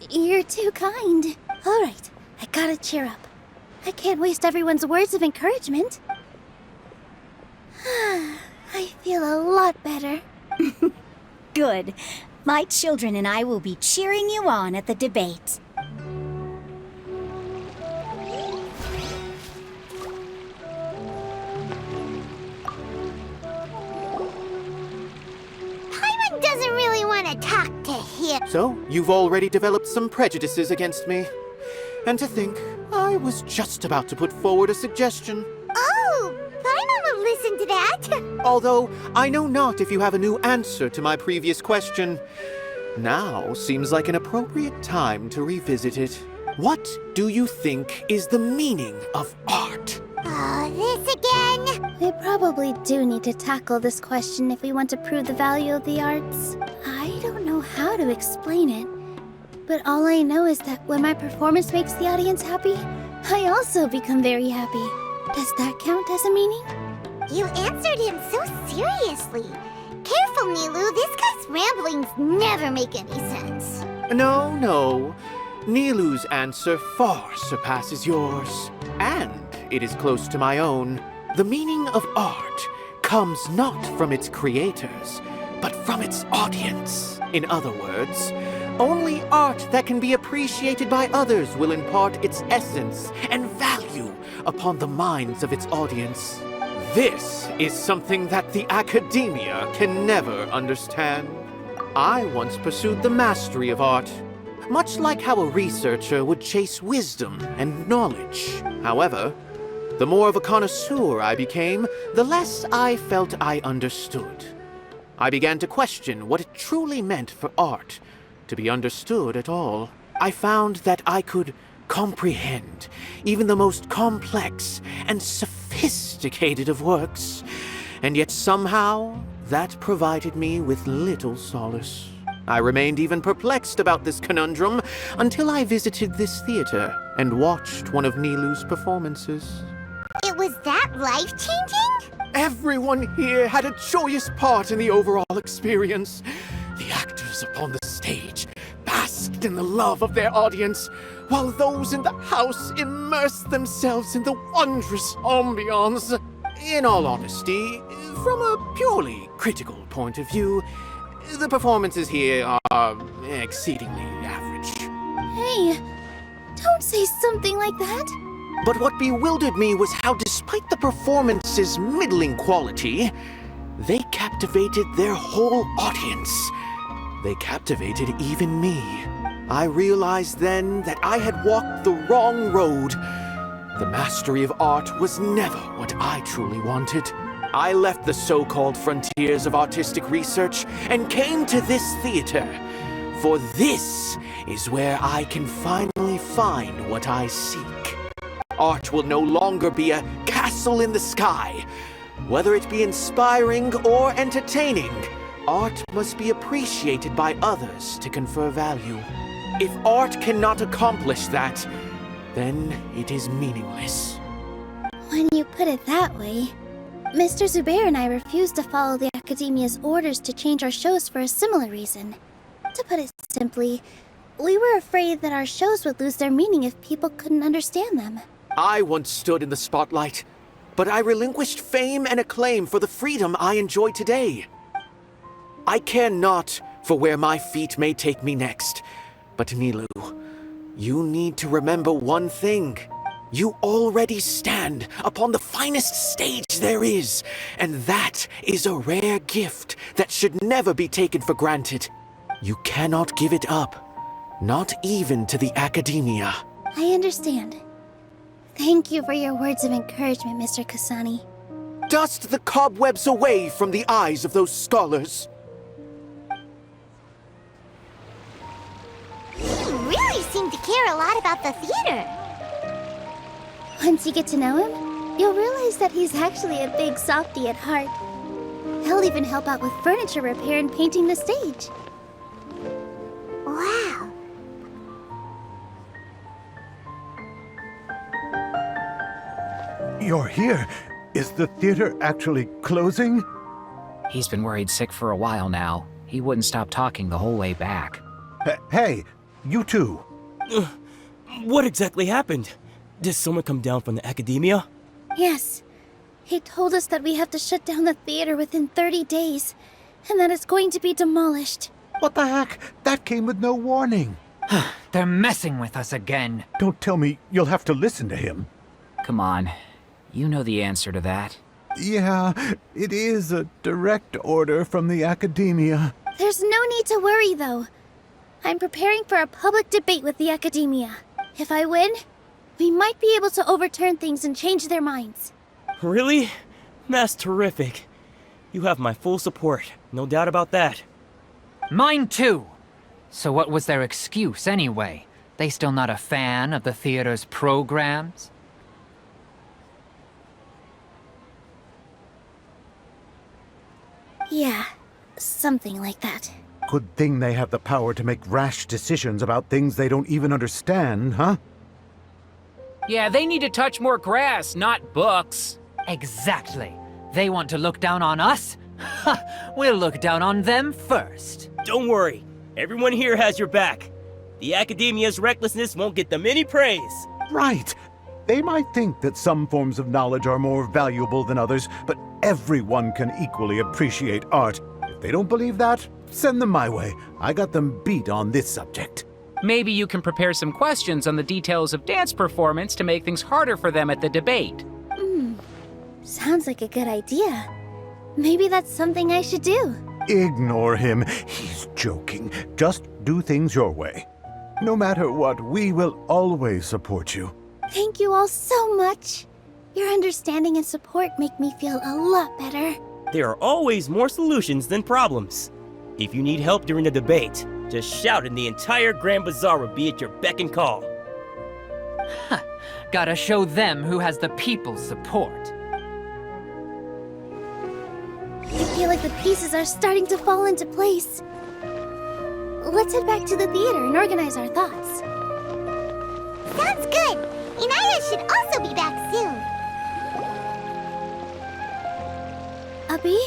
[SPEAKER 5] You're too kind. All right, I gotta cheer up. I can't waste everyone's words of encouragement. I feel a lot better.
[SPEAKER 8] Good. My children and I will be cheering you on at the debate.
[SPEAKER 4] Paimon doesn't really want to talk to him.
[SPEAKER 9] So, you've already developed some prejudices against me. And to think, I was just about to put forward a suggestion.
[SPEAKER 4] Oh, Paimon will listen to that.
[SPEAKER 9] Although, I know not if you have a new answer to my previous question. Now seems like an appropriate time to revisit it. What do you think is the meaning of art?
[SPEAKER 4] Oh, this again?
[SPEAKER 5] We probably do need to tackle this question if we want to prove the value of the arts. I don't know how to explain it, but all I know is that when my performance makes the audience happy, I also become very happy. Does that count as a meaning?
[SPEAKER 4] You answered him so seriously. Careful, Nilou. This guy's ramblings never make any sense.
[SPEAKER 9] No. Nilou's answer far surpasses yours. And it is close to my own. The meaning of art comes not from its creators, but from its audience. In other words, only art that can be appreciated by others will impart its essence and value upon the minds of its audience. This is something that the academia can never understand. I once pursued the mastery of art, much like how a researcher would chase wisdom and knowledge. However, the more of a connoisseur I became, the less I felt I understood. I began to question what it truly meant for art to be understood at all. I found that I could comprehend even the most complex and sophisticated of works, and yet somehow that provided me with little solace. I remained even perplexed about this conundrum until I visited this theater and watched one of Nilou's performances.
[SPEAKER 4] It was that life-changing?
[SPEAKER 9] Everyone here had a joyous part in the overall experience. The actors upon the stage basked in the love of their audience, while those in the house immersed themselves in the wondrous ambiance. In all honesty, from a purely critical point of view, the performances here are exceedingly average.
[SPEAKER 5] Hey, don't say something like that.
[SPEAKER 9] But what bewildered me was how, despite the performance's middling quality, they captivated their whole audience. They captivated even me. I realized then that I had walked the wrong road. The mastery of art was never what I truly wanted. I left the so-called frontiers of artistic research and came to this theater. For this is where I can finally find what I seek. Art will no longer be a castle in the sky. Whether it be inspiring or entertaining, art must be appreciated by others to confer value. If art cannot accomplish that, then it is meaningless.
[SPEAKER 5] When you put it that way, Mr. Zubair and I refused to follow the Academia's orders to change our shows for a similar reason. To put it simply, we were afraid that our shows would lose their meaning if people couldn't understand them.
[SPEAKER 9] I once stood in the spotlight, but I relinquished fame and acclaim for the freedom I enjoy today. I care not for where my feet may take me next, but Nilou, you need to remember one thing. You already stand upon the finest stage there is, and that is a rare gift that should never be taken for granted. You cannot give it up, not even to the Academia.
[SPEAKER 5] I understand. Thank you for your words of encouragement, Mr. Kasani.
[SPEAKER 9] Dust the cobwebs away from the eyes of those scholars.
[SPEAKER 4] You really seem to care a lot about the theater.
[SPEAKER 5] Once you get to know him, you'll realize that he's actually a big softie at heart. He'll even help out with furniture repair and painting the stage.
[SPEAKER 4] Wow.
[SPEAKER 7] You're here. Is the theater actually closing?
[SPEAKER 6] He's been worried sick for a while now. He wouldn't stop talking the whole way back.
[SPEAKER 7] Hey, you two.
[SPEAKER 1] What exactly happened? Did someone come down from the Academia?
[SPEAKER 5] Yes. He told us that we have to shut down the theater within 30 days, and that it's going to be demolished.
[SPEAKER 7] What the heck? That came with no warning.
[SPEAKER 2] They're messing with us again.
[SPEAKER 7] Don't tell me you'll have to listen to him.
[SPEAKER 6] Come on. You know the answer to that.
[SPEAKER 7] Yeah, it is a direct order from the Academia.
[SPEAKER 5] There's no need to worry, though. I'm preparing for a public debate with the Academia. If I win, we might be able to overturn things and change their minds.
[SPEAKER 1] Really? That's terrific. You have my full support, no doubt about that.
[SPEAKER 2] Mine too! So what was their excuse anyway? They still not a fan of the theater's programs?
[SPEAKER 5] Yeah, something like that.
[SPEAKER 7] Good thing they have the power to make rash decisions about things they don't even understand, huh?
[SPEAKER 6] Yeah, they need to touch more grass, not books.
[SPEAKER 2] Exactly. They want to look down on us? Ha! We'll look down on them first.
[SPEAKER 1] Don't worry. Everyone here has your back. The Academia's recklessness won't get them any praise.
[SPEAKER 7] Right. They might think that some forms of knowledge are more valuable than others, but everyone can equally appreciate art if They don't believe that? Send them my way. I got them beat on this subject.
[SPEAKER 6] Maybe you can prepare some questions on the details of dance performance to make things harder for them at the debate.
[SPEAKER 5] Sounds like a good idea. Maybe that's something I should do.
[SPEAKER 7] Ignore him. He's joking. Just do things your way. No matter what, we will always support you.
[SPEAKER 5] Thank you all so much. Your understanding and support make me feel a lot better.
[SPEAKER 1] There are always more solutions than problems. If you need help during the debate, just shout and the entire Grand Bazaar will be at your beck and call.
[SPEAKER 2] Gotta show them who has the people's support.
[SPEAKER 5] I feel like the pieces are starting to fall into place. Let's head back to the theater and organize our thoughts.
[SPEAKER 4] Sounds good. Inaya should also be back soon.
[SPEAKER 5] Abi,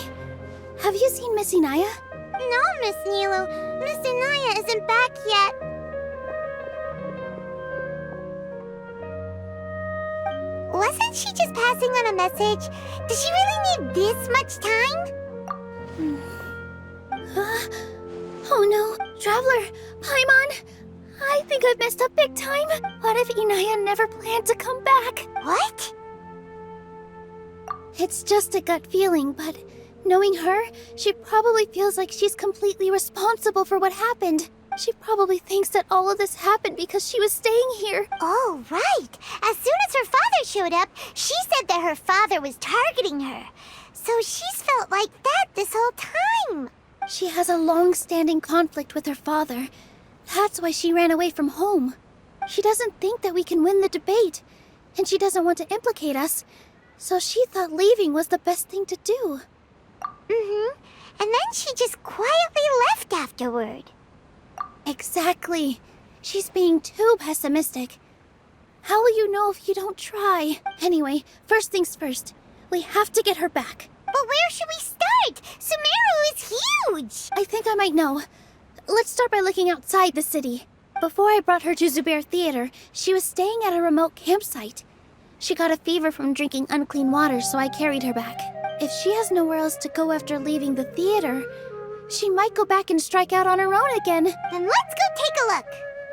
[SPEAKER 5] have you seen Miss Inaya?
[SPEAKER 4] No, Miss Nilou. Miss Inaya isn't back yet. Wasn't she just passing on a message? Does she really need this much time?
[SPEAKER 5] Oh no, Traveler, Paimon, I think I've messed up big time. What if Inaya never planned to come back?
[SPEAKER 4] What?
[SPEAKER 5] It's just a gut feeling, but knowing her, she probably feels like she's completely responsible for what happened. She probably thinks that all of this happened because she was staying here.
[SPEAKER 4] Oh, right. As soon as her father showed up, she said that her father was targeting her. So she's felt like that this whole time.
[SPEAKER 5] She has a long-standing conflict with her father. That's why she ran away from home. She doesn't think that we can win the debate, and she doesn't want to implicate us. So she thought leaving was the best thing to do.
[SPEAKER 4] And then she just quietly left afterward.
[SPEAKER 5] Exactly. She's being too pessimistic. How will you know if you don't try? Anyway, first things first. We have to get her back.
[SPEAKER 4] But where should we start? Sumeru is huge!
[SPEAKER 5] I think I might know. Let's start by looking outside the city. Before I brought her to Zubair Theater, she was staying at a remote campsite. She got a fever from drinking unclean water, so I carried her back. If she has nowhere else to go after leaving the theater, she might go back and strike out on her own again.
[SPEAKER 4] Then let's go take a look.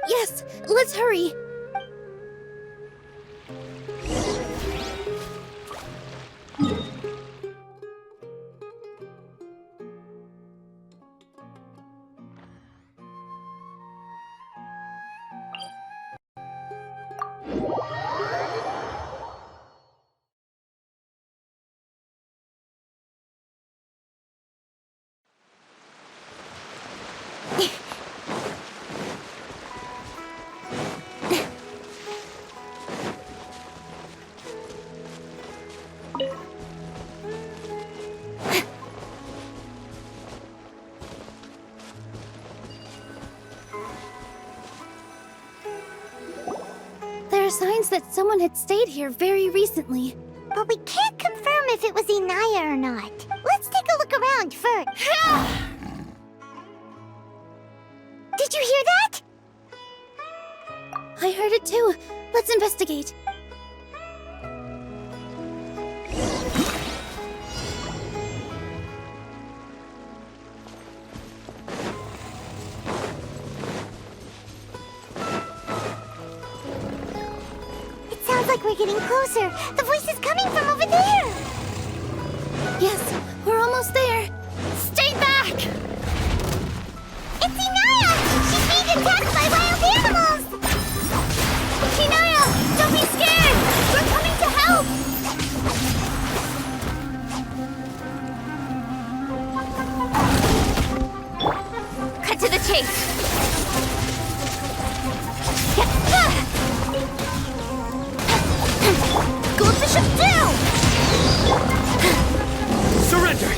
[SPEAKER 5] Yes, let's hurry. There are signs that someone had stayed here very recently.
[SPEAKER 4] But we can't confirm if it was Inaya or not. Let's take a look around first. Did you hear that?
[SPEAKER 5] I heard it too. Let's investigate.
[SPEAKER 4] It sounds like we're getting closer. The voice is coming from over there.
[SPEAKER 5] Yes, we're almost there.
[SPEAKER 4] Stay back! It's Inaya! She's being attacked by wild animals!
[SPEAKER 5] Inaya, don't be scared! We're coming to help!
[SPEAKER 10] Cut to the chase.
[SPEAKER 4] Goldfish is down!
[SPEAKER 3] Surrender!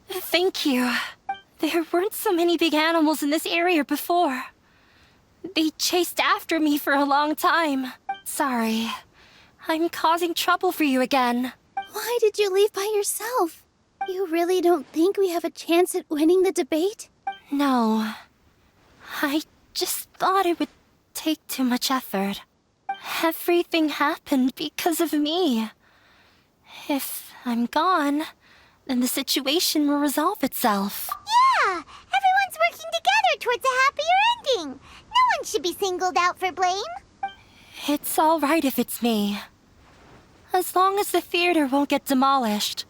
[SPEAKER 10] Thank you. There weren't so many big animals in this area before. They chased after me for a long time. Sorry. I'm causing trouble for you again.
[SPEAKER 5] Why did you leave by yourself? You really don't think we have a chance at winning the debate?
[SPEAKER 10] No. I just thought it would take too much effort. Everything happened because of me. If I'm gone, then the situation will resolve itself.
[SPEAKER 4] Yeah! Everyone's working together towards a happier ending. No one should be singled out for blame.
[SPEAKER 10] It's all right if it's me. As long as the theater won't get demolished.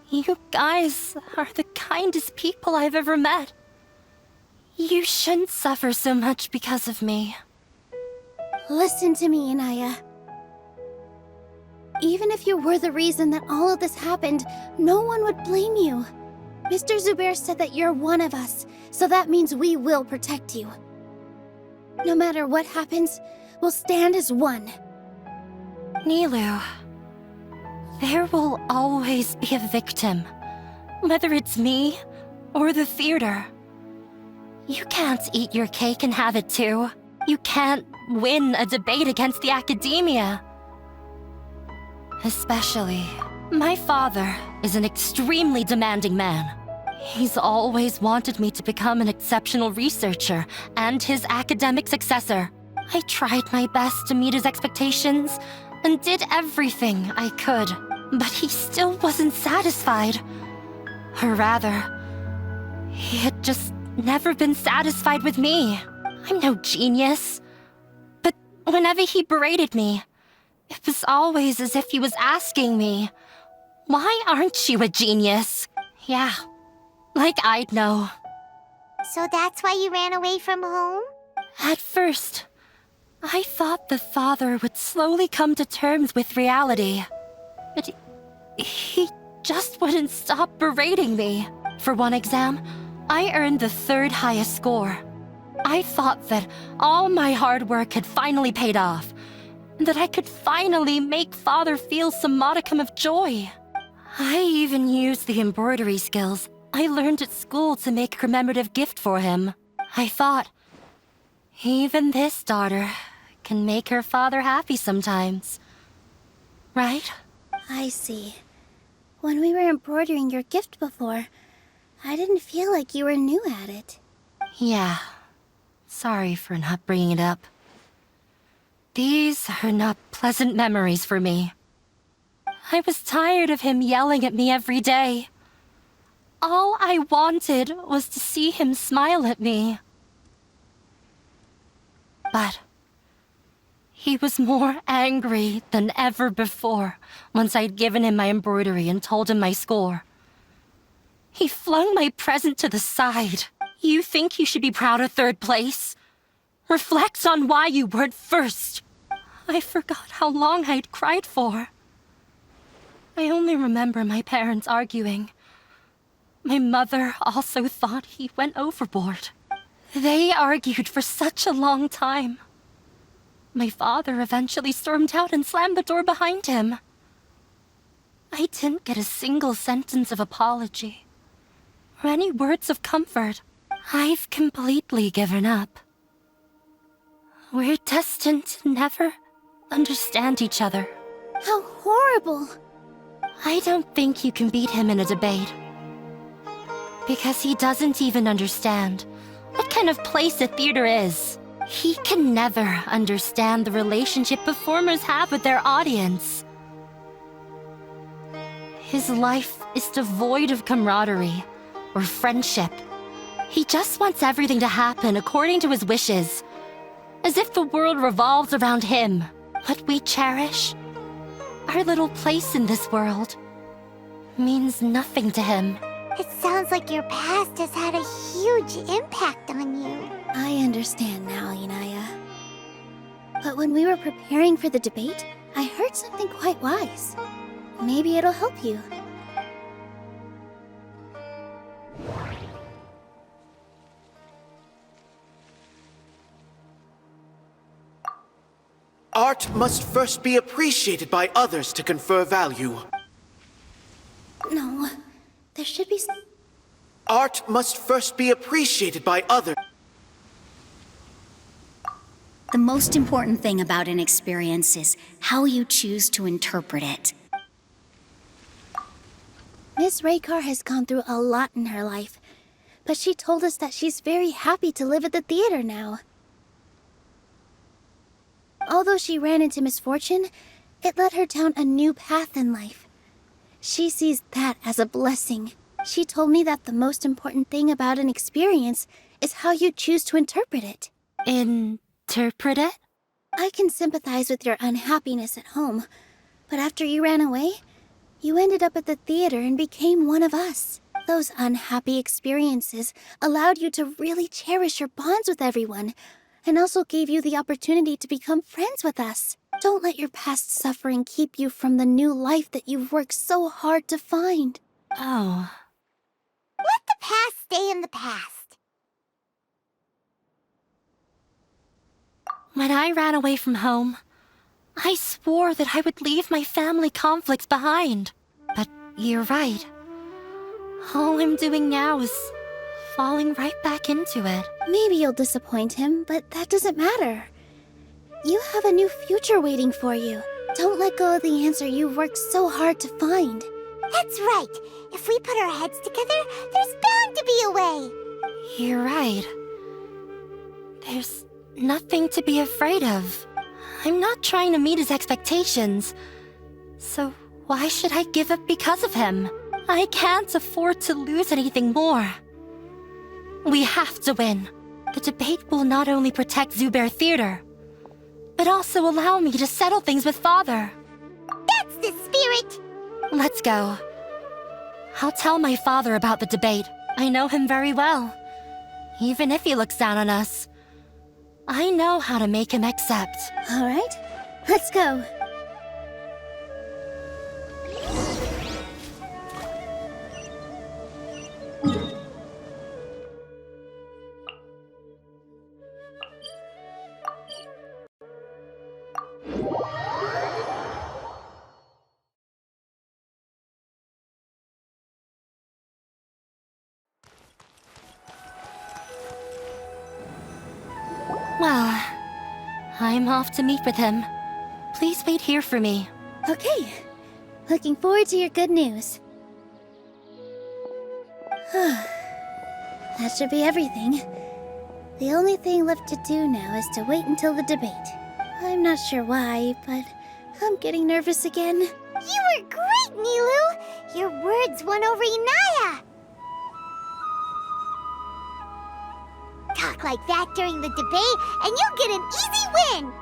[SPEAKER 10] You guys are the kindest people I've ever met. You shouldn't suffer so much because of me.
[SPEAKER 5] Listen to me, Inaya. Even if you were the reason that all of this happened, no one would blame you. Mr. Zubair said that you're one of us, so that means we will protect you. No matter what happens, we'll stand as one.
[SPEAKER 10] Nilou, there will always be a victim, whether it's me or the theater. You can't eat your cake and have it too. You can't win a debate against the academia. Especially, my father is an extremely demanding man. He's always wanted me to become an exceptional researcher and his academic successor. I tried my best to meet his expectations and did everything I could, but he still wasn't satisfied. Or rather, he had just never been satisfied with me. I'm no genius. But whenever he berated me, it was always as if he was asking me, "Why aren't you a genius?" Yeah, like I'd know.
[SPEAKER 4] So that's why you ran away from home?
[SPEAKER 10] At first, I thought the father would slowly come to terms with reality. But he just wouldn't stop berating me. For one exam, I earned the 3rd highest score. I thought that all my hard work had finally paid off, and that I could finally make father feel some modicum of joy. I even used the embroidery skills I learned at school to make a commemorative gift for him. I thought, even this daughter can make her father happy sometimes. Right?
[SPEAKER 5] I see. When we were embroidering your gift before, I didn't feel like you were new at it.
[SPEAKER 10] Yeah. Sorry for not bringing it up. These are not pleasant memories for me. I was tired of him yelling at me every day. All I wanted was to see him smile at me. But he was more angry than ever before once I'd given him my embroidery and told him my score. He flung my present to the side. You think you should be proud of 3rd place? Reflect on why you weren't first. I forgot how long I'd cried for. I only remember my parents arguing. My mother also thought he went overboard. They argued for such a long time. My father eventually stormed out and slammed the door behind him. I didn't get a single sentence of apology or any words of comfort. I've completely given up. We're destined to never understand each other.
[SPEAKER 5] How horrible!
[SPEAKER 10] I don't think you can beat him in a debate. Because he doesn't even understand what kind of place a theater is. He can never understand the relationship performers have with their audience. His life is devoid of camaraderie or friendship. He just wants everything to happen according to his wishes, as if the world revolves around him. What we cherish, our little place in this world, means nothing to him.
[SPEAKER 4] It sounds like your past has had a huge impact on you.
[SPEAKER 5] I understand now, Inaya. But when we were preparing for the debate, I heard something quite wise. Maybe it'll help you.
[SPEAKER 9] Art must first be appreciated by others to confer value.
[SPEAKER 5] No, there should be
[SPEAKER 9] Art must first be appreciated by others.
[SPEAKER 8] The most important thing about an experience is how you choose to interpret it.
[SPEAKER 5] Miss Raykar has gone through a lot in her life, but she told us that she's very happy to live at the theater now. Although she ran into misfortune, It led her down a new path in life. She sees that as a blessing. She told me that the most important thing about an experience is how you choose to interpret it.
[SPEAKER 10] Interpret it?
[SPEAKER 5] I can sympathize with your unhappiness at home, but after you ran away, you ended up at the theater and became one of us. Those unhappy experiences allowed you to really cherish your bonds with everyone, and also gave you the opportunity to become friends with us. Don't let your past suffering keep you from the new life that you've worked so hard to find.
[SPEAKER 10] Oh.
[SPEAKER 4] Let the past stay in the past.
[SPEAKER 10] When I ran away from home, I swore that I would leave my family conflicts behind. But you're right. All I'm doing now is falling right back into it.
[SPEAKER 5] Maybe you'll disappoint him, but that doesn't matter. You have a new future waiting for you. Don't let go of the answer you've worked so hard to find.
[SPEAKER 4] That's right. If we put our heads together, there's bound to be a way.
[SPEAKER 10] You're right. There's nothing to be afraid of. I'm not trying to meet his expectations. So why should I give up because of him? I can't afford to lose anything more. We have to win. The debate will not only protect Zubair Theater, but also allow me to settle things with Father.
[SPEAKER 4] That's the spirit!
[SPEAKER 10] Let's go. I'll tell my father about the debate. I know him very well. Even if he looks down on us, I know how to make him accept.
[SPEAKER 5] All right, let's go.
[SPEAKER 10] Well, I'm off to meet with him. Please wait here for me.
[SPEAKER 5] Okay. Looking forward to your good news. That should be everything. The only thing left to do now is to wait until the debate. I'm not sure why, but I'm getting nervous again.
[SPEAKER 4] You were great, Nilou! Your words won over Inaya! Talk like that during the debate, and you'll get an easy win!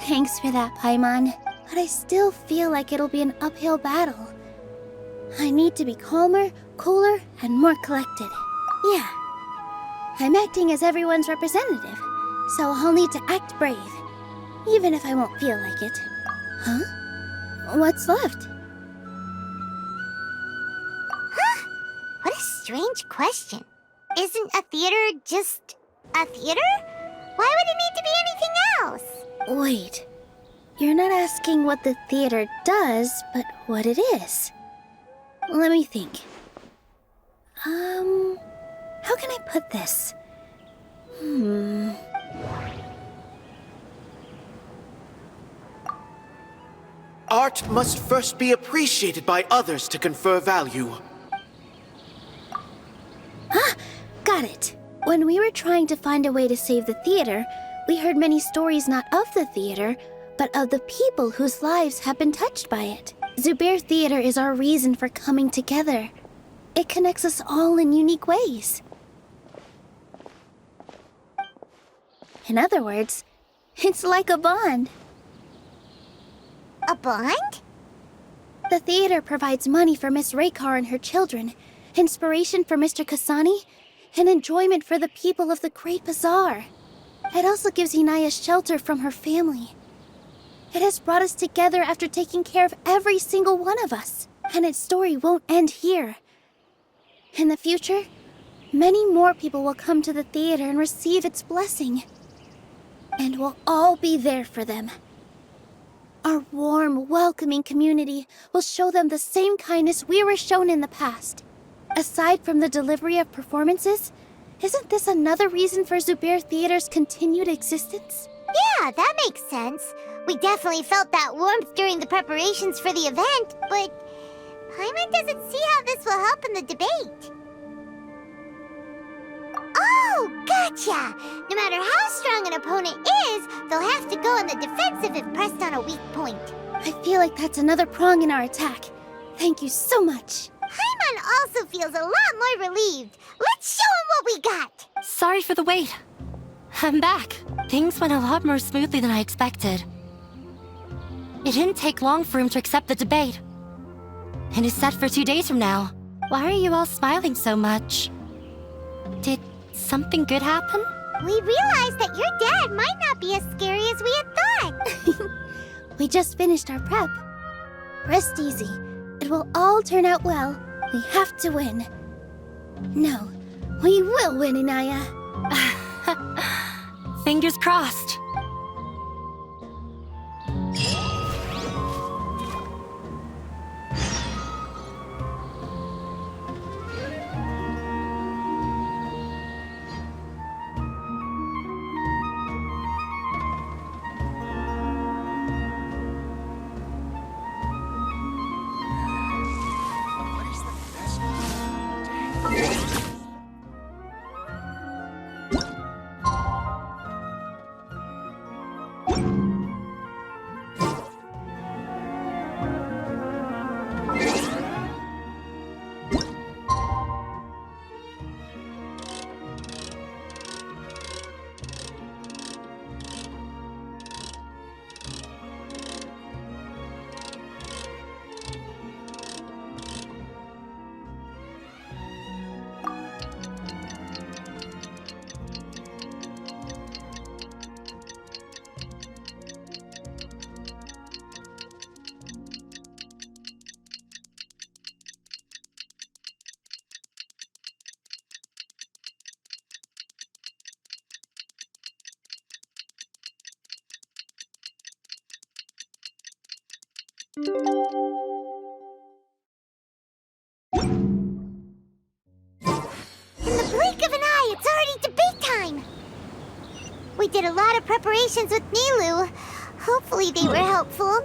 [SPEAKER 5] Thanks for that, Paimon. But I still feel like it'll be an uphill battle. I need to be calmer, cooler, and more collected. Yeah. I'm acting as everyone's representative, so I'll need to act brave, even if I won't feel like it. Huh? What's left?
[SPEAKER 4] Huh? What a strange question. Isn't a theater just a theater? Why would it need to be anything else?
[SPEAKER 5] Wait. You're not asking what the theater does, but what it is. Let me think. How can I put this?
[SPEAKER 9] Art must first be appreciated by others to confer value.
[SPEAKER 5] Got it. When we were trying to find a way to save the theater, we heard many stories not of the theater, but of the people whose lives have been touched by it. Zubair Theater is our reason for coming together. It connects us all in unique ways. In other words, it's like a bond.
[SPEAKER 4] A bond?
[SPEAKER 5] The theater provides money for Miss Raykar and her children, inspiration for Mr. Kasani, and enjoyment for the people of the Great Bazaar. It also gives Inaya shelter from her family. It has brought us together after taking care of every single one of us, and its story won't end here. In the future, many more people will come to the theater and receive its blessing. And we'll all be there for them. Our warm, welcoming community will show them the same kindness we were shown in the past. Aside from the delivery of performances, isn't this another reason for Zubair Theater's continued existence?
[SPEAKER 4] Yeah, that makes sense. We definitely felt that warmth during the preparations for the event, but Paimon doesn't see how this will help in the debate. Oh, gotcha! No matter how strong an opponent is, they'll have to go on the defensive if pressed on a weak point.
[SPEAKER 5] I feel like that's another prong in our attack. Thank you so much.
[SPEAKER 4] Paimon also feels a lot more relieved. Let's show him what we got!
[SPEAKER 10] Sorry for the wait. I'm back. Things went a lot more smoothly than I expected. It didn't take long for him to accept the debate. It is set for 2 days from now. Why are you all smiling so much? Did something good happen?
[SPEAKER 4] We realized that your dad might not be as scary as we had thought.
[SPEAKER 5] We just finished our prep. Rest easy. It will all turn out well. We have to win. No, we will win, Inaya.
[SPEAKER 10] Fingers crossed.
[SPEAKER 4] In the blink of an eye, it's already debate time! We did a lot of preparations with Nilou. Hopefully they were helpful.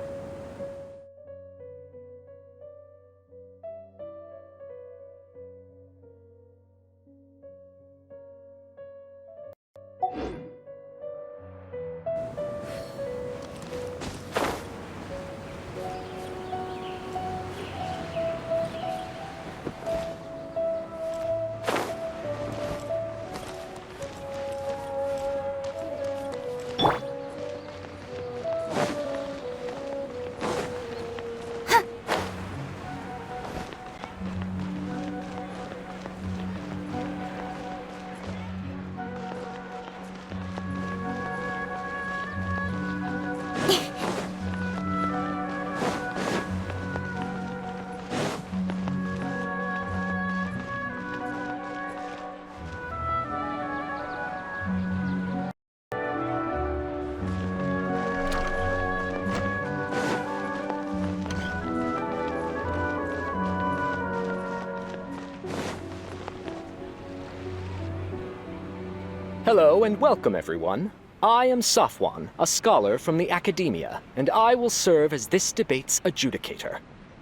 [SPEAKER 15] Hello and welcome, everyone. I am Safwan, a scholar from the Academia, and I will serve as this debate's adjudicator.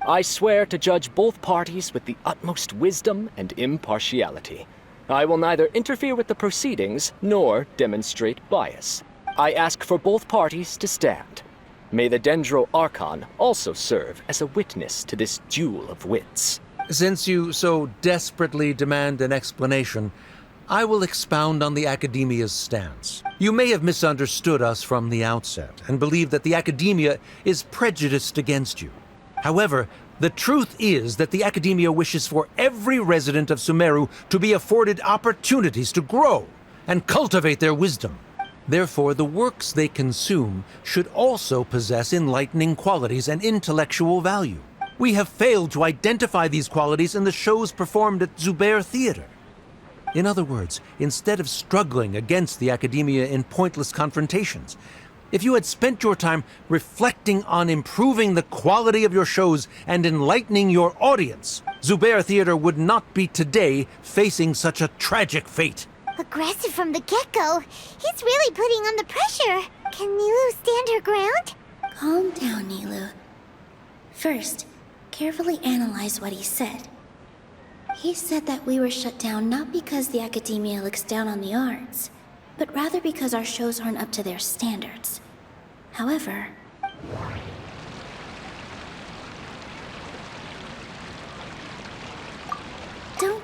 [SPEAKER 15] I swear to judge both parties with the utmost wisdom and impartiality. I will neither interfere with the proceedings nor demonstrate bias. I ask for both parties to stand. May the Dendro Archon also serve as a witness to this duel of wits.
[SPEAKER 12] Since you so desperately demand an explanation, I will expound on the Academia's stance. You may have misunderstood us from the outset and believe that the Academia is prejudiced against you. However, the truth is that the Academia wishes for every resident of Sumeru to be afforded opportunities to grow and cultivate their wisdom. Therefore, the works they consume should also possess enlightening qualities and intellectual value. We have failed to identify these qualities in the shows performed at Zubair Theater. In other words, instead of struggling against the Academia in pointless confrontations, if you had spent your time reflecting on improving the quality of your shows and enlightening your audience, Zubair Theater would not be today facing such a tragic fate.
[SPEAKER 4] Aggressive from the get-go. He's really putting on the pressure. Can Nilou stand her ground?
[SPEAKER 5] Calm down, Nilou. First, carefully analyze what he said. He said that we were shut down not because the Academia looks down on the arts, but rather because our shows aren't up to their standards. However,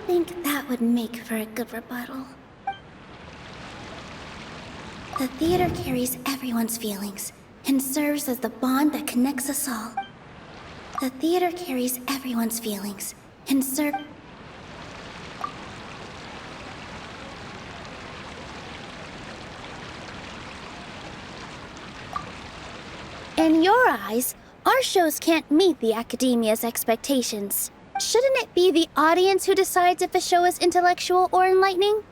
[SPEAKER 5] think that would make for a good rebuttal. The theater carries everyone's feelings and serves as the bond that connects us all. The theater carries everyone's feelings and In your eyes, our shows can't meet the Academia's expectations. Shouldn't it be the audience who decides if a show is intellectual or enlightening?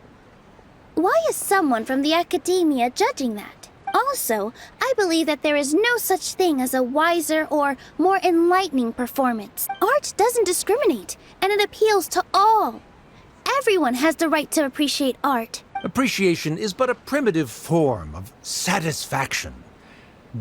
[SPEAKER 5] Why is someone from the Academia judging that? Also, I believe that there is no such thing as a wiser or more enlightening performance. Art doesn't discriminate, and it appeals to all. Everyone has the right to appreciate art.
[SPEAKER 12] Appreciation is but a primitive form of satisfaction.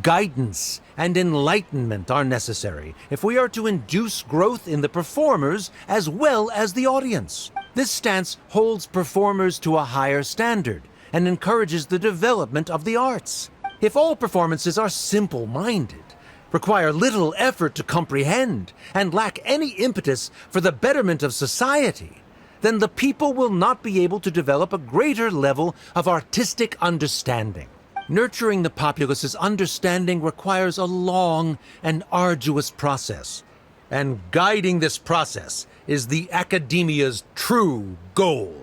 [SPEAKER 12] Guidance and enlightenment are necessary if we are to induce growth in the performers as well as the audience. This stance holds performers to a higher standard and encourages the development of the arts. If all performances are simple-minded, require little effort to comprehend, and lack any impetus for the betterment of society, then the people will not be able to develop a greater level of artistic understanding. Nurturing the populace's understanding requires a long and arduous process, and guiding this process is the Academia's true goal.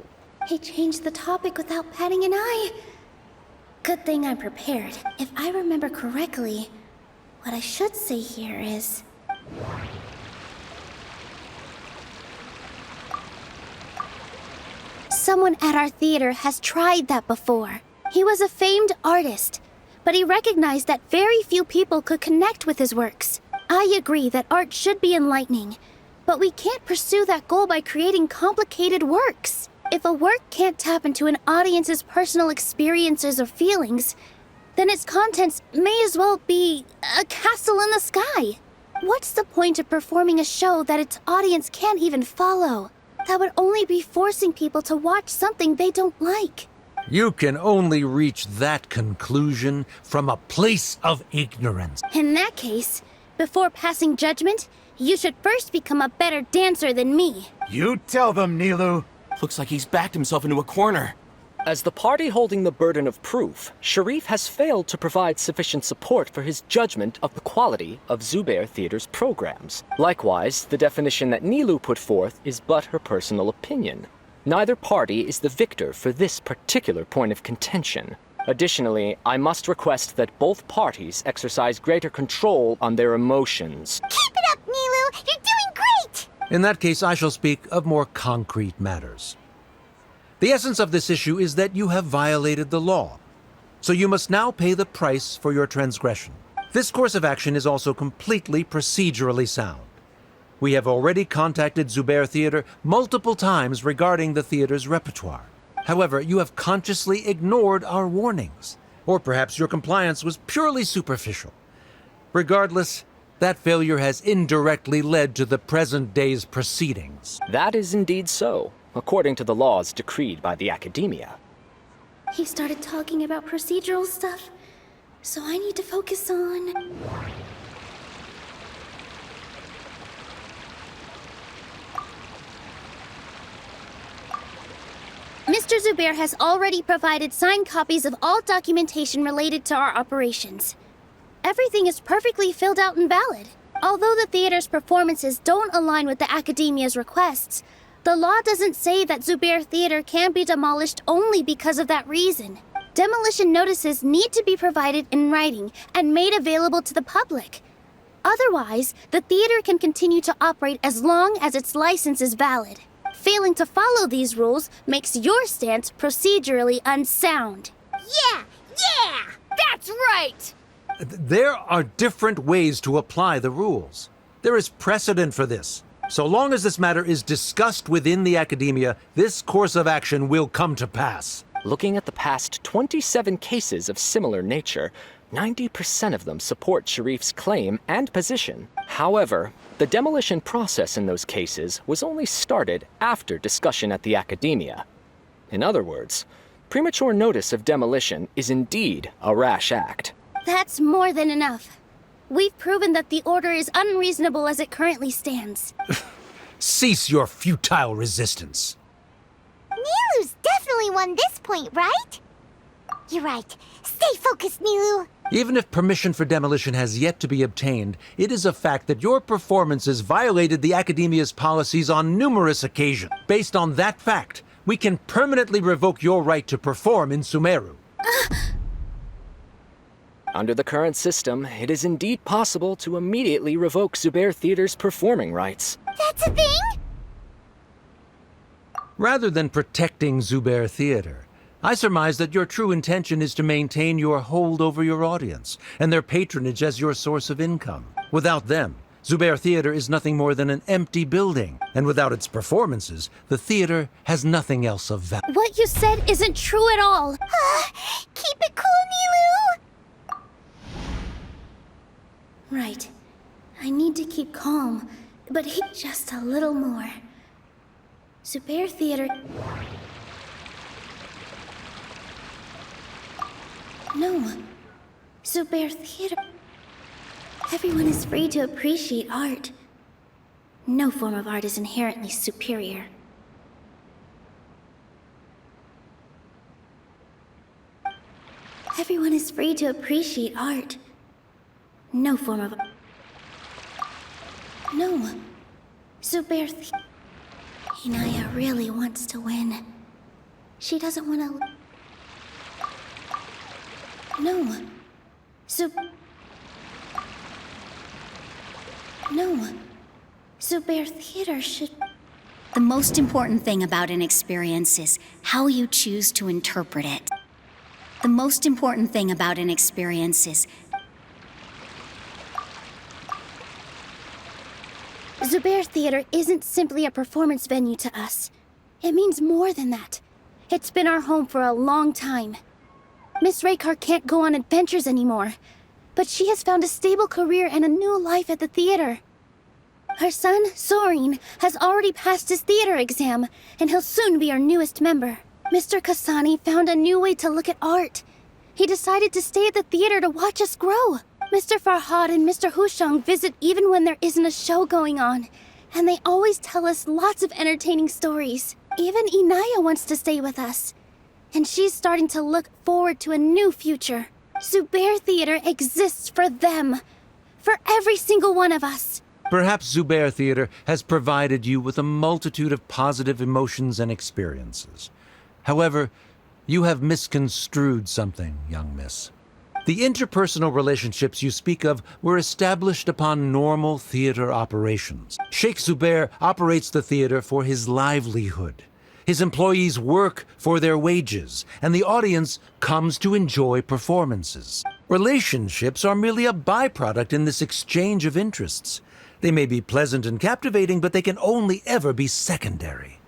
[SPEAKER 5] He changed the topic without batting an eye. Good thing I'm prepared. If I remember correctly, what I should say here is... Someone at our theater has tried that before. He was a famed artist, but he recognized that very few people could connect with his works. I agree that art should be enlightening, but we can't pursue that goal by creating complicated works. If a work can't tap into an audience's personal experiences or feelings, then its contents may as well be a castle in the sky. What's the point of performing a show that its audience can't even follow? That would only be forcing people to watch something they don't like.
[SPEAKER 12] You can only reach that conclusion from a place of ignorance.
[SPEAKER 5] In that case, before passing judgment, you should first become a better dancer than me.
[SPEAKER 3] You tell them, Nilou.
[SPEAKER 14] Looks like he's backed himself into a corner.
[SPEAKER 15] As the party holding the burden of proof, Sharif has failed to provide sufficient support for his judgment of the quality of Zubair Theater's programs. Likewise, the definition that Nilou put forth is but her personal opinion. Neither party is the victor for this particular point of contention. Additionally, I must request that both parties exercise greater control on their emotions.
[SPEAKER 4] Keep it up, Nilou! You're doing great!
[SPEAKER 12] In that case, I shall speak of more concrete matters. The essence of this issue is that you have violated the law, so you must now pay the price for your transgression. This course of action is also completely procedurally sound. We have already contacted Zubair Theater multiple times regarding the theater's repertoire. However, you have consciously ignored our warnings, or perhaps your compliance was purely superficial. Regardless, that failure has indirectly led to the present day's proceedings.
[SPEAKER 15] That is indeed so, according to the laws decreed by the Academia.
[SPEAKER 5] He started talking about procedural stuff, so I need to focus on... Mr. Zubair has already provided signed copies of all documentation related to our operations. Everything is perfectly filled out and valid. Although the theater's performances don't align with the Academia's requests, the law doesn't say that Zubair Theater can be demolished only because of that reason. Demolition notices need to be provided in writing and made available to the public. Otherwise, the theater can continue to operate as long as its license is valid. Failing to follow these rules makes your stance procedurally unsound.
[SPEAKER 4] Yeah! That's right!
[SPEAKER 12] There are different ways to apply the rules. There is precedent for this. So long as this matter is discussed within the Academia, this course of action will come to pass.
[SPEAKER 15] Looking at the past 27 cases of similar nature, 90% of them support Sharif's claim and position. However, the demolition process in those cases was only started after discussion at the Academia. In other words, premature notice of demolition is indeed a rash act.
[SPEAKER 5] That's more than enough. We've proven that the order is unreasonable as it currently stands.
[SPEAKER 12] Cease your futile resistance.
[SPEAKER 4] definitely won this point, right? You're right. Stay focused, Nilou.
[SPEAKER 12] Even if permission for demolition has yet to be obtained, it is a fact that your performances violated the Academia's policies on numerous occasions. Based on that fact, we can permanently revoke your right to perform in Sumeru.
[SPEAKER 15] Under the current system, it is indeed possible to immediately revoke Zubair Theater's performing rights.
[SPEAKER 4] That's a thing?
[SPEAKER 12] Rather than protecting Zubair Theater, I surmise that your true intention is to maintain your hold over your audience and their patronage as your source of income. Without them, Zubair Theater is nothing more than an empty building, and without its performances, the theater has nothing else of value.
[SPEAKER 5] What you said isn't true at all.
[SPEAKER 4] Keep it cool, Nilou.
[SPEAKER 5] Right. I need to keep calm, but just a little more. Zubair Theater... No. Zubair Theater... Everyone is free to appreciate art. No form of art is inherently superior. Everyone is free to appreciate art. No form of... No. Zubair Inaya really wants to win. She doesn't want to... No. No. Zubair Theater should...
[SPEAKER 8] The most important thing about an experience is how you choose to interpret it. The most important thing about an experience is...
[SPEAKER 5] Zubair Theater isn't simply a performance venue to us. It means more than that. It's been our home for a long time. Miss Raykar can't go on adventures anymore, but she has found a stable career and a new life at the theater. Her son, Sorin, has already passed his theater exam, and he'll soon be our newest member. Mr. Kasani found a new way to look at art. He decided to stay at the theater to watch us grow. Mr. Farhad and Mr. Hushang visit even when there isn't a show going on, and they always tell us lots of entertaining stories. Even Inaya wants to stay with us, and she's starting to look forward to a new future. Zubair Theater exists for them, for every single one of us.
[SPEAKER 12] Perhaps Zubair Theater has provided you with a multitude of positive emotions and experiences. However, you have misconstrued something, young miss. The interpersonal relationships you speak of were established upon normal theater operations. Sheikh Zubair operates the theater for his livelihood. His employees work for their wages, and the audience comes to enjoy performances. Relationships are merely a byproduct in this exchange of interests. They may be pleasant and captivating, but they can only ever be secondary.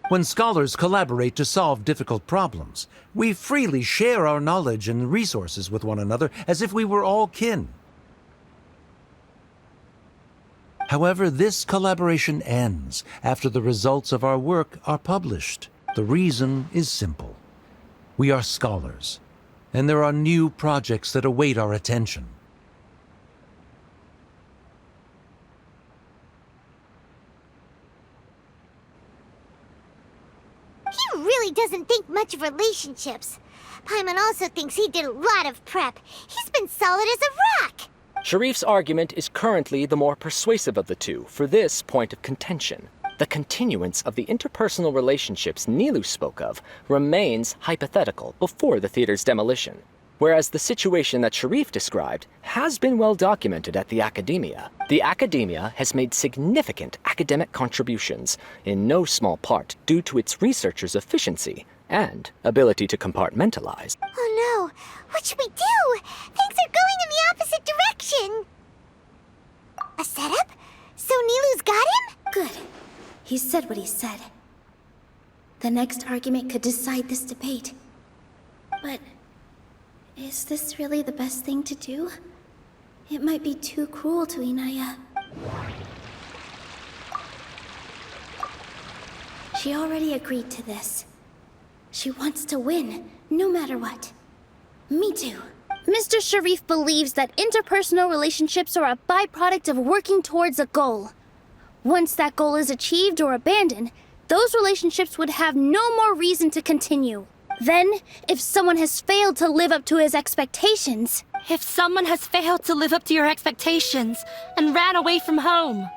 [SPEAKER 12] When scholars collaborate to solve difficult problems, we freely share our knowledge and resources with one another as if we were all kin. However, this collaboration ends after the results of our work are published. The reason is simple. We are scholars, and there are new projects that await our attention.
[SPEAKER 4] He really doesn't think much of relationships. Paimon also thinks he did a lot of prep. He's been solid as a rock.
[SPEAKER 15] Sharif's argument is currently the more persuasive of the two for this point of contention. The continuance of the interpersonal relationships Nilou spoke of remains hypothetical before the theater's demolition, whereas the situation that Sharif described has been well documented at the Academia. The Academia has made significant academic contributions, in no small part due to its researchers' efficiency and ability to compartmentalize.
[SPEAKER 4] Oh no, what should we do? Things are going in the opposite direction. A setup? So Nilou's got him?
[SPEAKER 5] Good. He said what he said. The next argument could decide this debate. But is this really the best thing to do? It might be too cruel to Inaya. She already agreed to this. She wants to win, no matter what. Me too. Mr. Sharif believes that interpersonal relationships are a byproduct of working towards a goal. Once that goal is achieved or abandoned, those relationships would have no more reason to continue. Then, if someone has failed to live up to his expectations...
[SPEAKER 10] If someone has failed to live up to your expectations and ran away from home,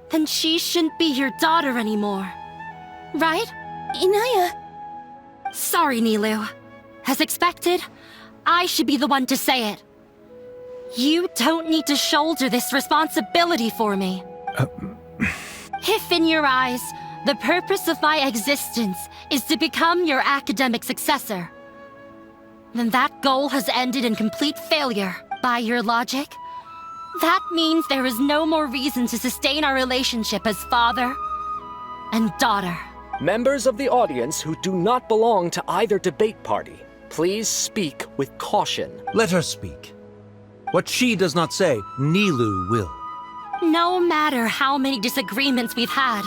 [SPEAKER 10] then she shouldn't be your daughter anymore. Right?
[SPEAKER 5] Inaya...
[SPEAKER 10] Sorry, Nilou. As expected, I should be the one to say it. You don't need to shoulder this responsibility for me. If in your eyes, the purpose of my existence is to become your academic successor, then that goal has ended in complete failure. By your logic, that means there is no more reason to sustain our relationship as father and daughter.
[SPEAKER 15] Members of the audience who do not belong to either debate party, please speak with caution.
[SPEAKER 12] Let her speak. What she does not say, Nilou will.
[SPEAKER 10] No matter how many disagreements we've had,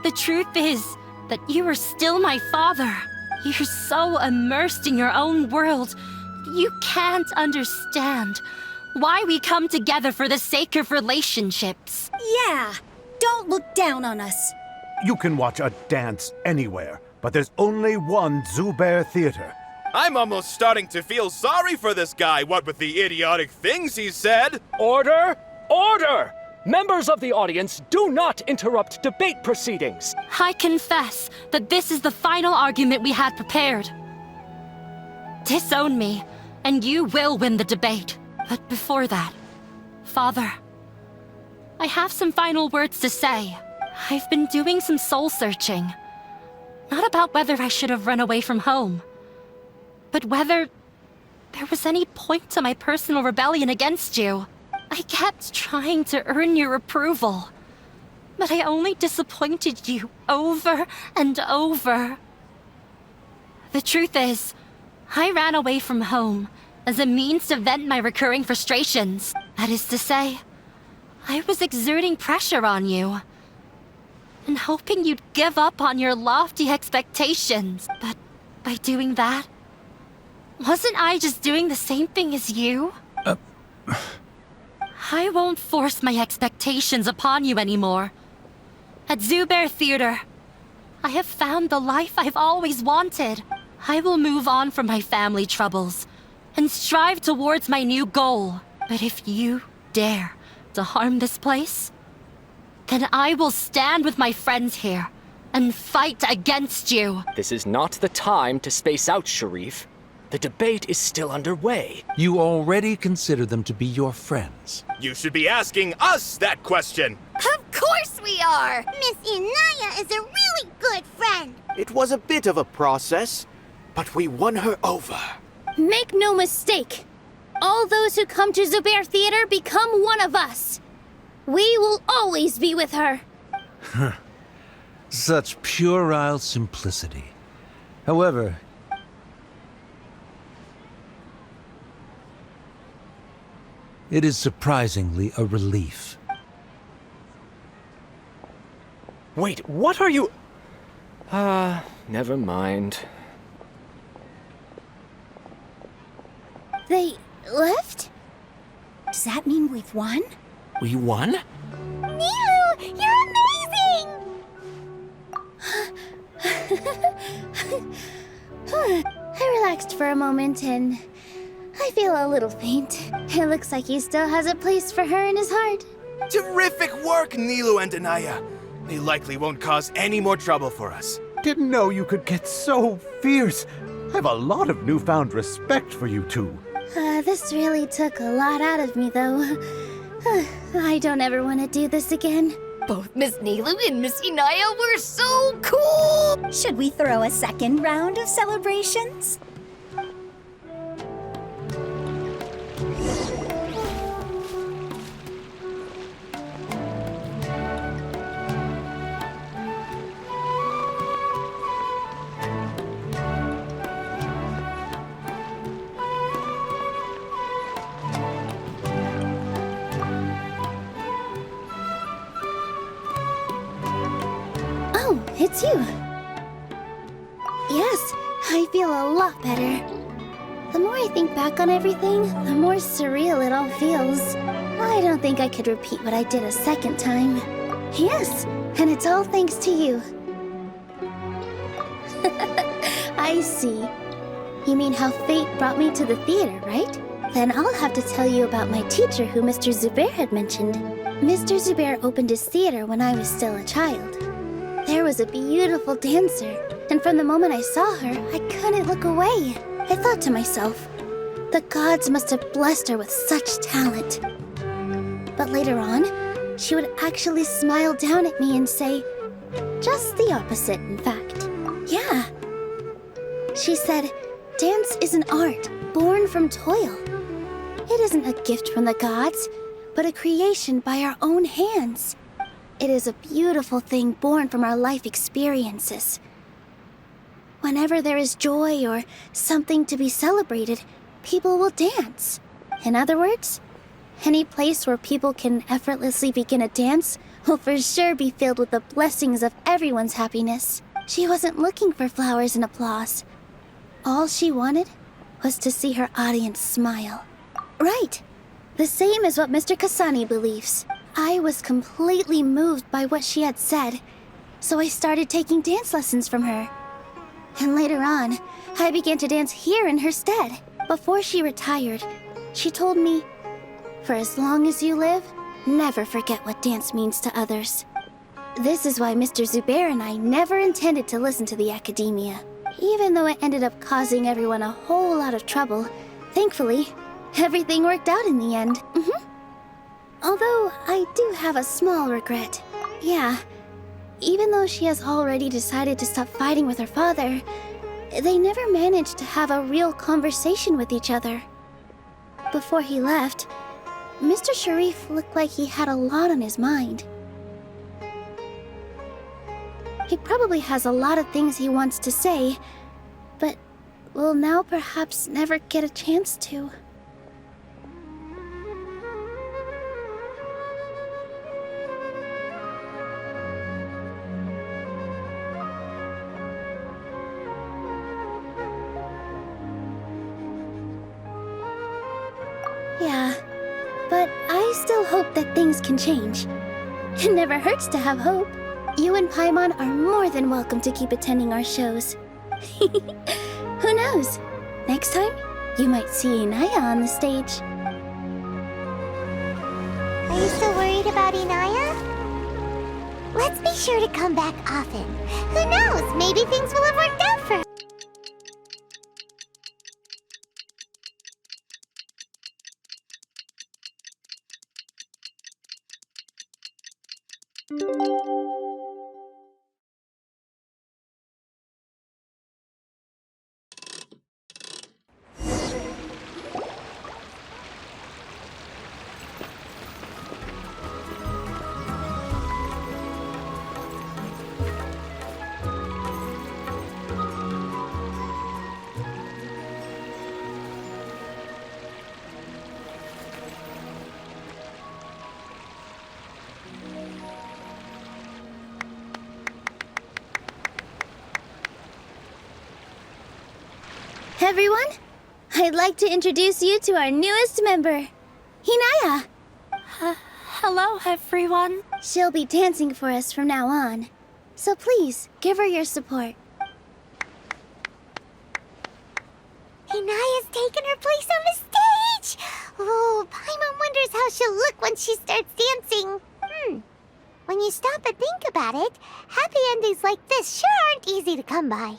[SPEAKER 10] the truth is that you are still my father. You're so immersed in your own world, you can't understand why we come together for the sake of relationships.
[SPEAKER 8] Yeah, don't look down on us.
[SPEAKER 7] You can watch a dance anywhere, but there's only one Zubair Theater.
[SPEAKER 11] I'm almost starting to feel sorry for this guy, what with the idiotic things he said.
[SPEAKER 15] Order! Order! Members of the audience, do not interrupt debate proceedings.
[SPEAKER 10] I confess that this is the final argument we had prepared. Disown me, and you will win the debate. But before that, Father, I have some final words to say. I've been doing some soul searching. Not about whether I should have run away from home, but whether there was any point to my personal rebellion against you. I kept trying to earn your approval, but I only disappointed you over and over. The truth is, I ran away from home as a means to vent my recurring frustrations. That is to say, I was exerting pressure on you and hoping you'd give up on your lofty expectations. But by doing that, wasn't I just doing the same thing as you? I won't force my expectations upon you anymore. At Zubair Theater, I have found the life I've always wanted. I will move on from my family troubles and strive towards my new goal. But if you dare to harm this place, then I will stand with my friends here and fight against you.
[SPEAKER 15] This is not the time to space out, Sharif. The debate is still underway.
[SPEAKER 12] You already consider them to be your friends.
[SPEAKER 11] You should be asking us that question.
[SPEAKER 4] Of course we are! Miss Inaya is a really good friend.
[SPEAKER 9] It was a bit of a process, but we won her over.
[SPEAKER 5] Make no mistake. All those who come to Zubair Theater become one of us. We will always be with her.
[SPEAKER 12] Such puerile simplicity. However, it is surprisingly a relief.
[SPEAKER 15] Wait, what are you... never mind.
[SPEAKER 5] They left?
[SPEAKER 8] Does that mean we've won?
[SPEAKER 14] We won?
[SPEAKER 4] Nilou, you're amazing!
[SPEAKER 5] I relaxed for a moment and I feel a little faint. It looks like he still has a place for her in his heart.
[SPEAKER 11] Terrific work, Nilou and Anaya. They likely won't cause any more trouble for us.
[SPEAKER 7] Didn't know you could get so fierce. I have a lot of newfound respect for you two.
[SPEAKER 5] This really took a lot out of me, though. I don't ever want to do this again.
[SPEAKER 13] Both Miss Nilou and Miss Inaya were so cool!
[SPEAKER 8] Should we throw a second round of celebrations?
[SPEAKER 5] it's you. Yes, I feel a lot better. The more I think back on everything, the more surreal it all feels. I don't think I could repeat what I did a second time. Yes, and it's all thanks to you. I see. You mean how fate brought me to the theater, right? Then I'll have to tell you about my teacher who Mr. Zubair had mentioned. Mr. Zubair opened his theater when I was still a child. There was a beautiful dancer, and from the moment I saw her, I couldn't look away. I thought to myself, the gods must have blessed her with such talent. But later on, she would actually smile down at me and say, just the opposite, in fact. Yeah. She said, dance is an art born from toil. It isn't a gift from the gods, but a creation by our own hands. It is a beautiful thing born from our life experiences. Whenever there is joy or something to be celebrated, people will dance. In other words, any place where people can effortlessly begin a dance will for sure be filled with the blessings of everyone's happiness. She wasn't looking for flowers and applause. All she wanted was to see her audience smile. Right. The same as what Mr. Kasani believes. I was completely moved by what she had said, so I started taking dance lessons from her. And later on, I began to dance here in her stead. Before she retired, she told me, for as long as you live, never forget what dance means to others. This is why Mr. Zubair and I never intended to listen to the academia. Even though it ended up causing everyone a whole lot of trouble, thankfully, everything worked out in the end. Although, I do have a small regret. Yeah, even though she has already decided to stop fighting with her father, they never managed to have a real conversation with each other. Before he left, Mr. Sharif looked like he had a lot on his mind. He probably has a lot of things he wants to say, but will now perhaps never get a chance to. Yeah, but I still hope that things can change. It never hurts to have hope. You and Paimon are more than welcome to keep attending our shows. Who knows? Next time, you might see Inaya on the stage.
[SPEAKER 4] Are you still worried about Inaya? Let's be sure to come back often. Who knows? Maybe things will have worked out for her.
[SPEAKER 5] Everyone, I'd like to introduce you to our newest member, Inaya.
[SPEAKER 13] Hello, everyone.
[SPEAKER 5] She'll be dancing for us from now on, so please give her your support.
[SPEAKER 4] Inaya's taken her place on the stage! Oh, Paimon wonders how she'll look when she starts dancing. When you stop and think about it, happy endings like this sure aren't easy to come by.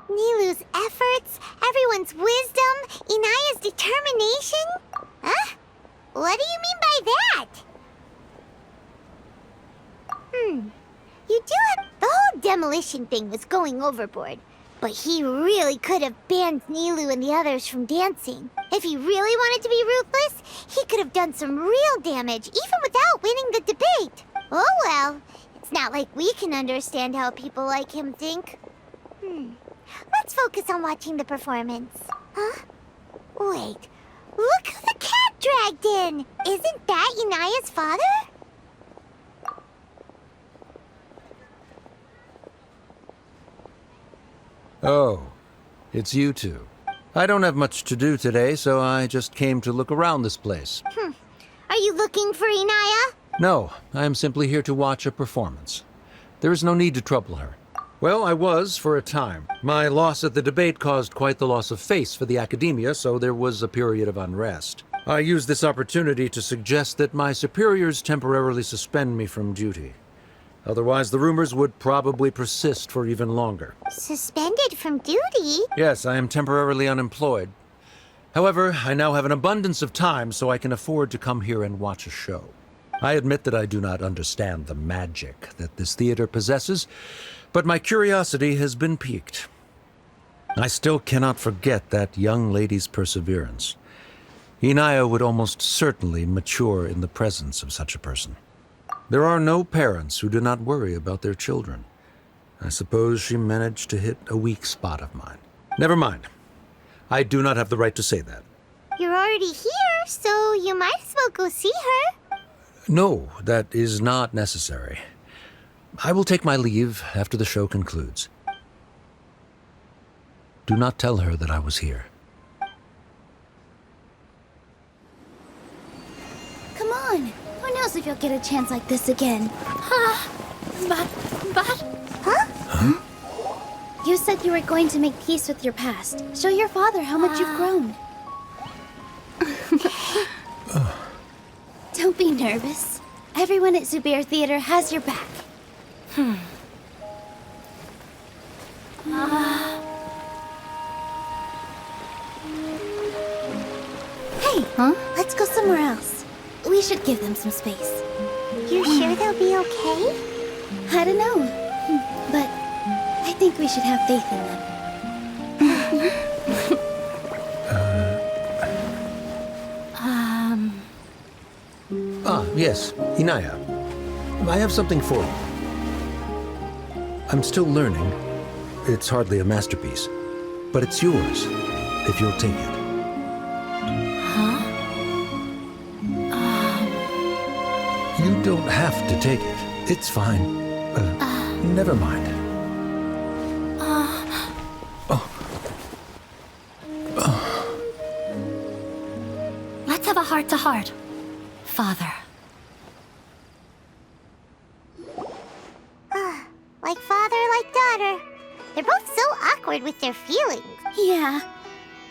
[SPEAKER 4] Nilou's efforts, everyone's wisdom, Inaya's determination? Huh? What do you mean by that? You do have... The whole demolition thing was going overboard. But he really could have banned Nilou and the others from dancing. If he really wanted to be ruthless, he could have done some real damage, even without winning the debate. Oh well, it's not like we can understand how people like him think. Let's focus on watching the performance. Huh? Wait, look who the cat dragged in! Isn't that Inaya's father?
[SPEAKER 12] Oh, it's you two. I don't have much to do today, so I just came to look around this place.
[SPEAKER 4] Are you looking for Inaya?
[SPEAKER 12] No, I am simply here to watch a performance. There is no need to trouble her. Well, I was for a time. My loss at the debate caused quite the loss of face for the academia, so there was a period of unrest. I used this opportunity to suggest that my superiors temporarily suspend me from duty. Otherwise, the rumors would probably persist for even longer.
[SPEAKER 4] Suspended from duty?
[SPEAKER 12] Yes, I am temporarily unemployed. However, I now have an abundance of time, so I can afford to come here and watch a show. I admit that I do not understand the magic that this theater possesses, but my curiosity has been piqued. I still cannot forget that young lady's perseverance. Inaya would almost certainly mature in the presence of such a person. There are no parents who do not worry about their children. I suppose she managed to hit a weak spot of mine. Never mind. I do not have the right to say that.
[SPEAKER 4] You're already here, so you might as well go see her.
[SPEAKER 12] No, that is not necessary. I will take my leave after the show concludes. Do not tell her that I was here.
[SPEAKER 5] Come on. Who knows if you'll get a chance like this again? But...
[SPEAKER 12] Huh?
[SPEAKER 5] You said you were going to make peace with your past. Show your father how much you've grown. Don't be nervous. Everyone at Zubair Theater has your back. Hey, let's go somewhere else. We should give them some space.
[SPEAKER 4] You're sure they'll be okay?
[SPEAKER 5] I don't know, but I think we should have faith in them.
[SPEAKER 12] Yes, Inaya. I have something for you. I'm still learning. It's hardly a masterpiece, but it's yours, if you'll take it. You don't have to take it. It's fine. Never mind.
[SPEAKER 10] Let's have a heart-to-heart. Father.
[SPEAKER 4] Like father, like daughter. They're both so awkward with their feelings.
[SPEAKER 5] Yeah.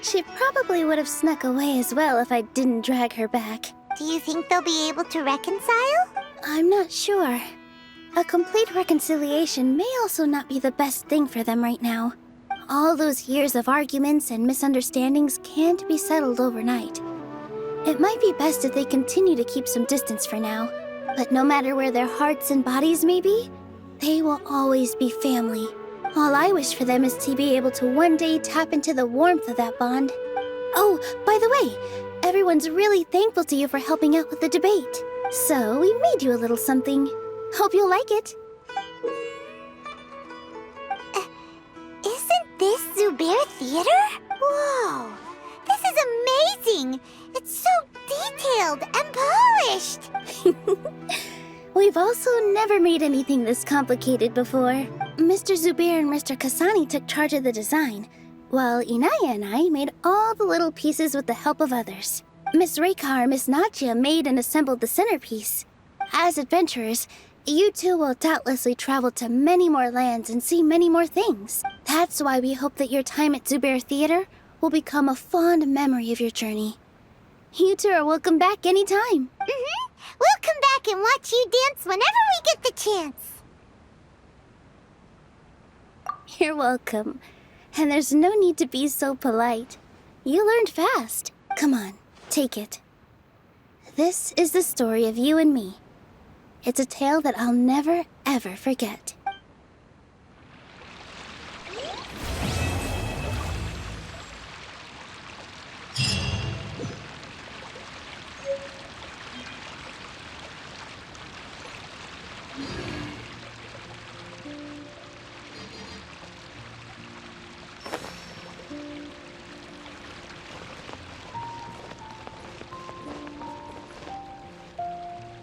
[SPEAKER 5] She probably would have snuck away as well if I didn't drag her back.
[SPEAKER 4] Do you think they'll be able to reconcile?
[SPEAKER 5] I'm not sure. A complete reconciliation may also not be the best thing for them right now. All those years of arguments and misunderstandings can't be settled overnight. It might be best if they continue to keep some distance for now. But no matter where their hearts and bodies may be, they will always be family. All I wish for them is to be able to one day tap into the warmth of that bond. Oh, by the way, everyone's really thankful to you for helping out with the debate. So we made you a little something. Hope you'll like it.
[SPEAKER 4] Isn't this Zubair Theater? Whoa! This is amazing! It's so detailed and polished!
[SPEAKER 5] We've also never made anything this complicated before. Mr. Zubair and Mr. Kasani took charge of the design, while Inaya and I made all the little pieces with the help of others. Miss Reika or Miss Nadia made and assembled the centerpiece. As adventurers, you two will doubtlessly travel to many more lands and see many more things. That's why we hope that your time at Zubair Theater will become a fond memory of your journey. You two are welcome back anytime.
[SPEAKER 4] We'll come back and watch you dance whenever we get the chance.
[SPEAKER 5] You're welcome. And there's no need to be so polite. You learned fast. Come on, take it. This is the story of you and me. It's a tale that I'll never, ever forget.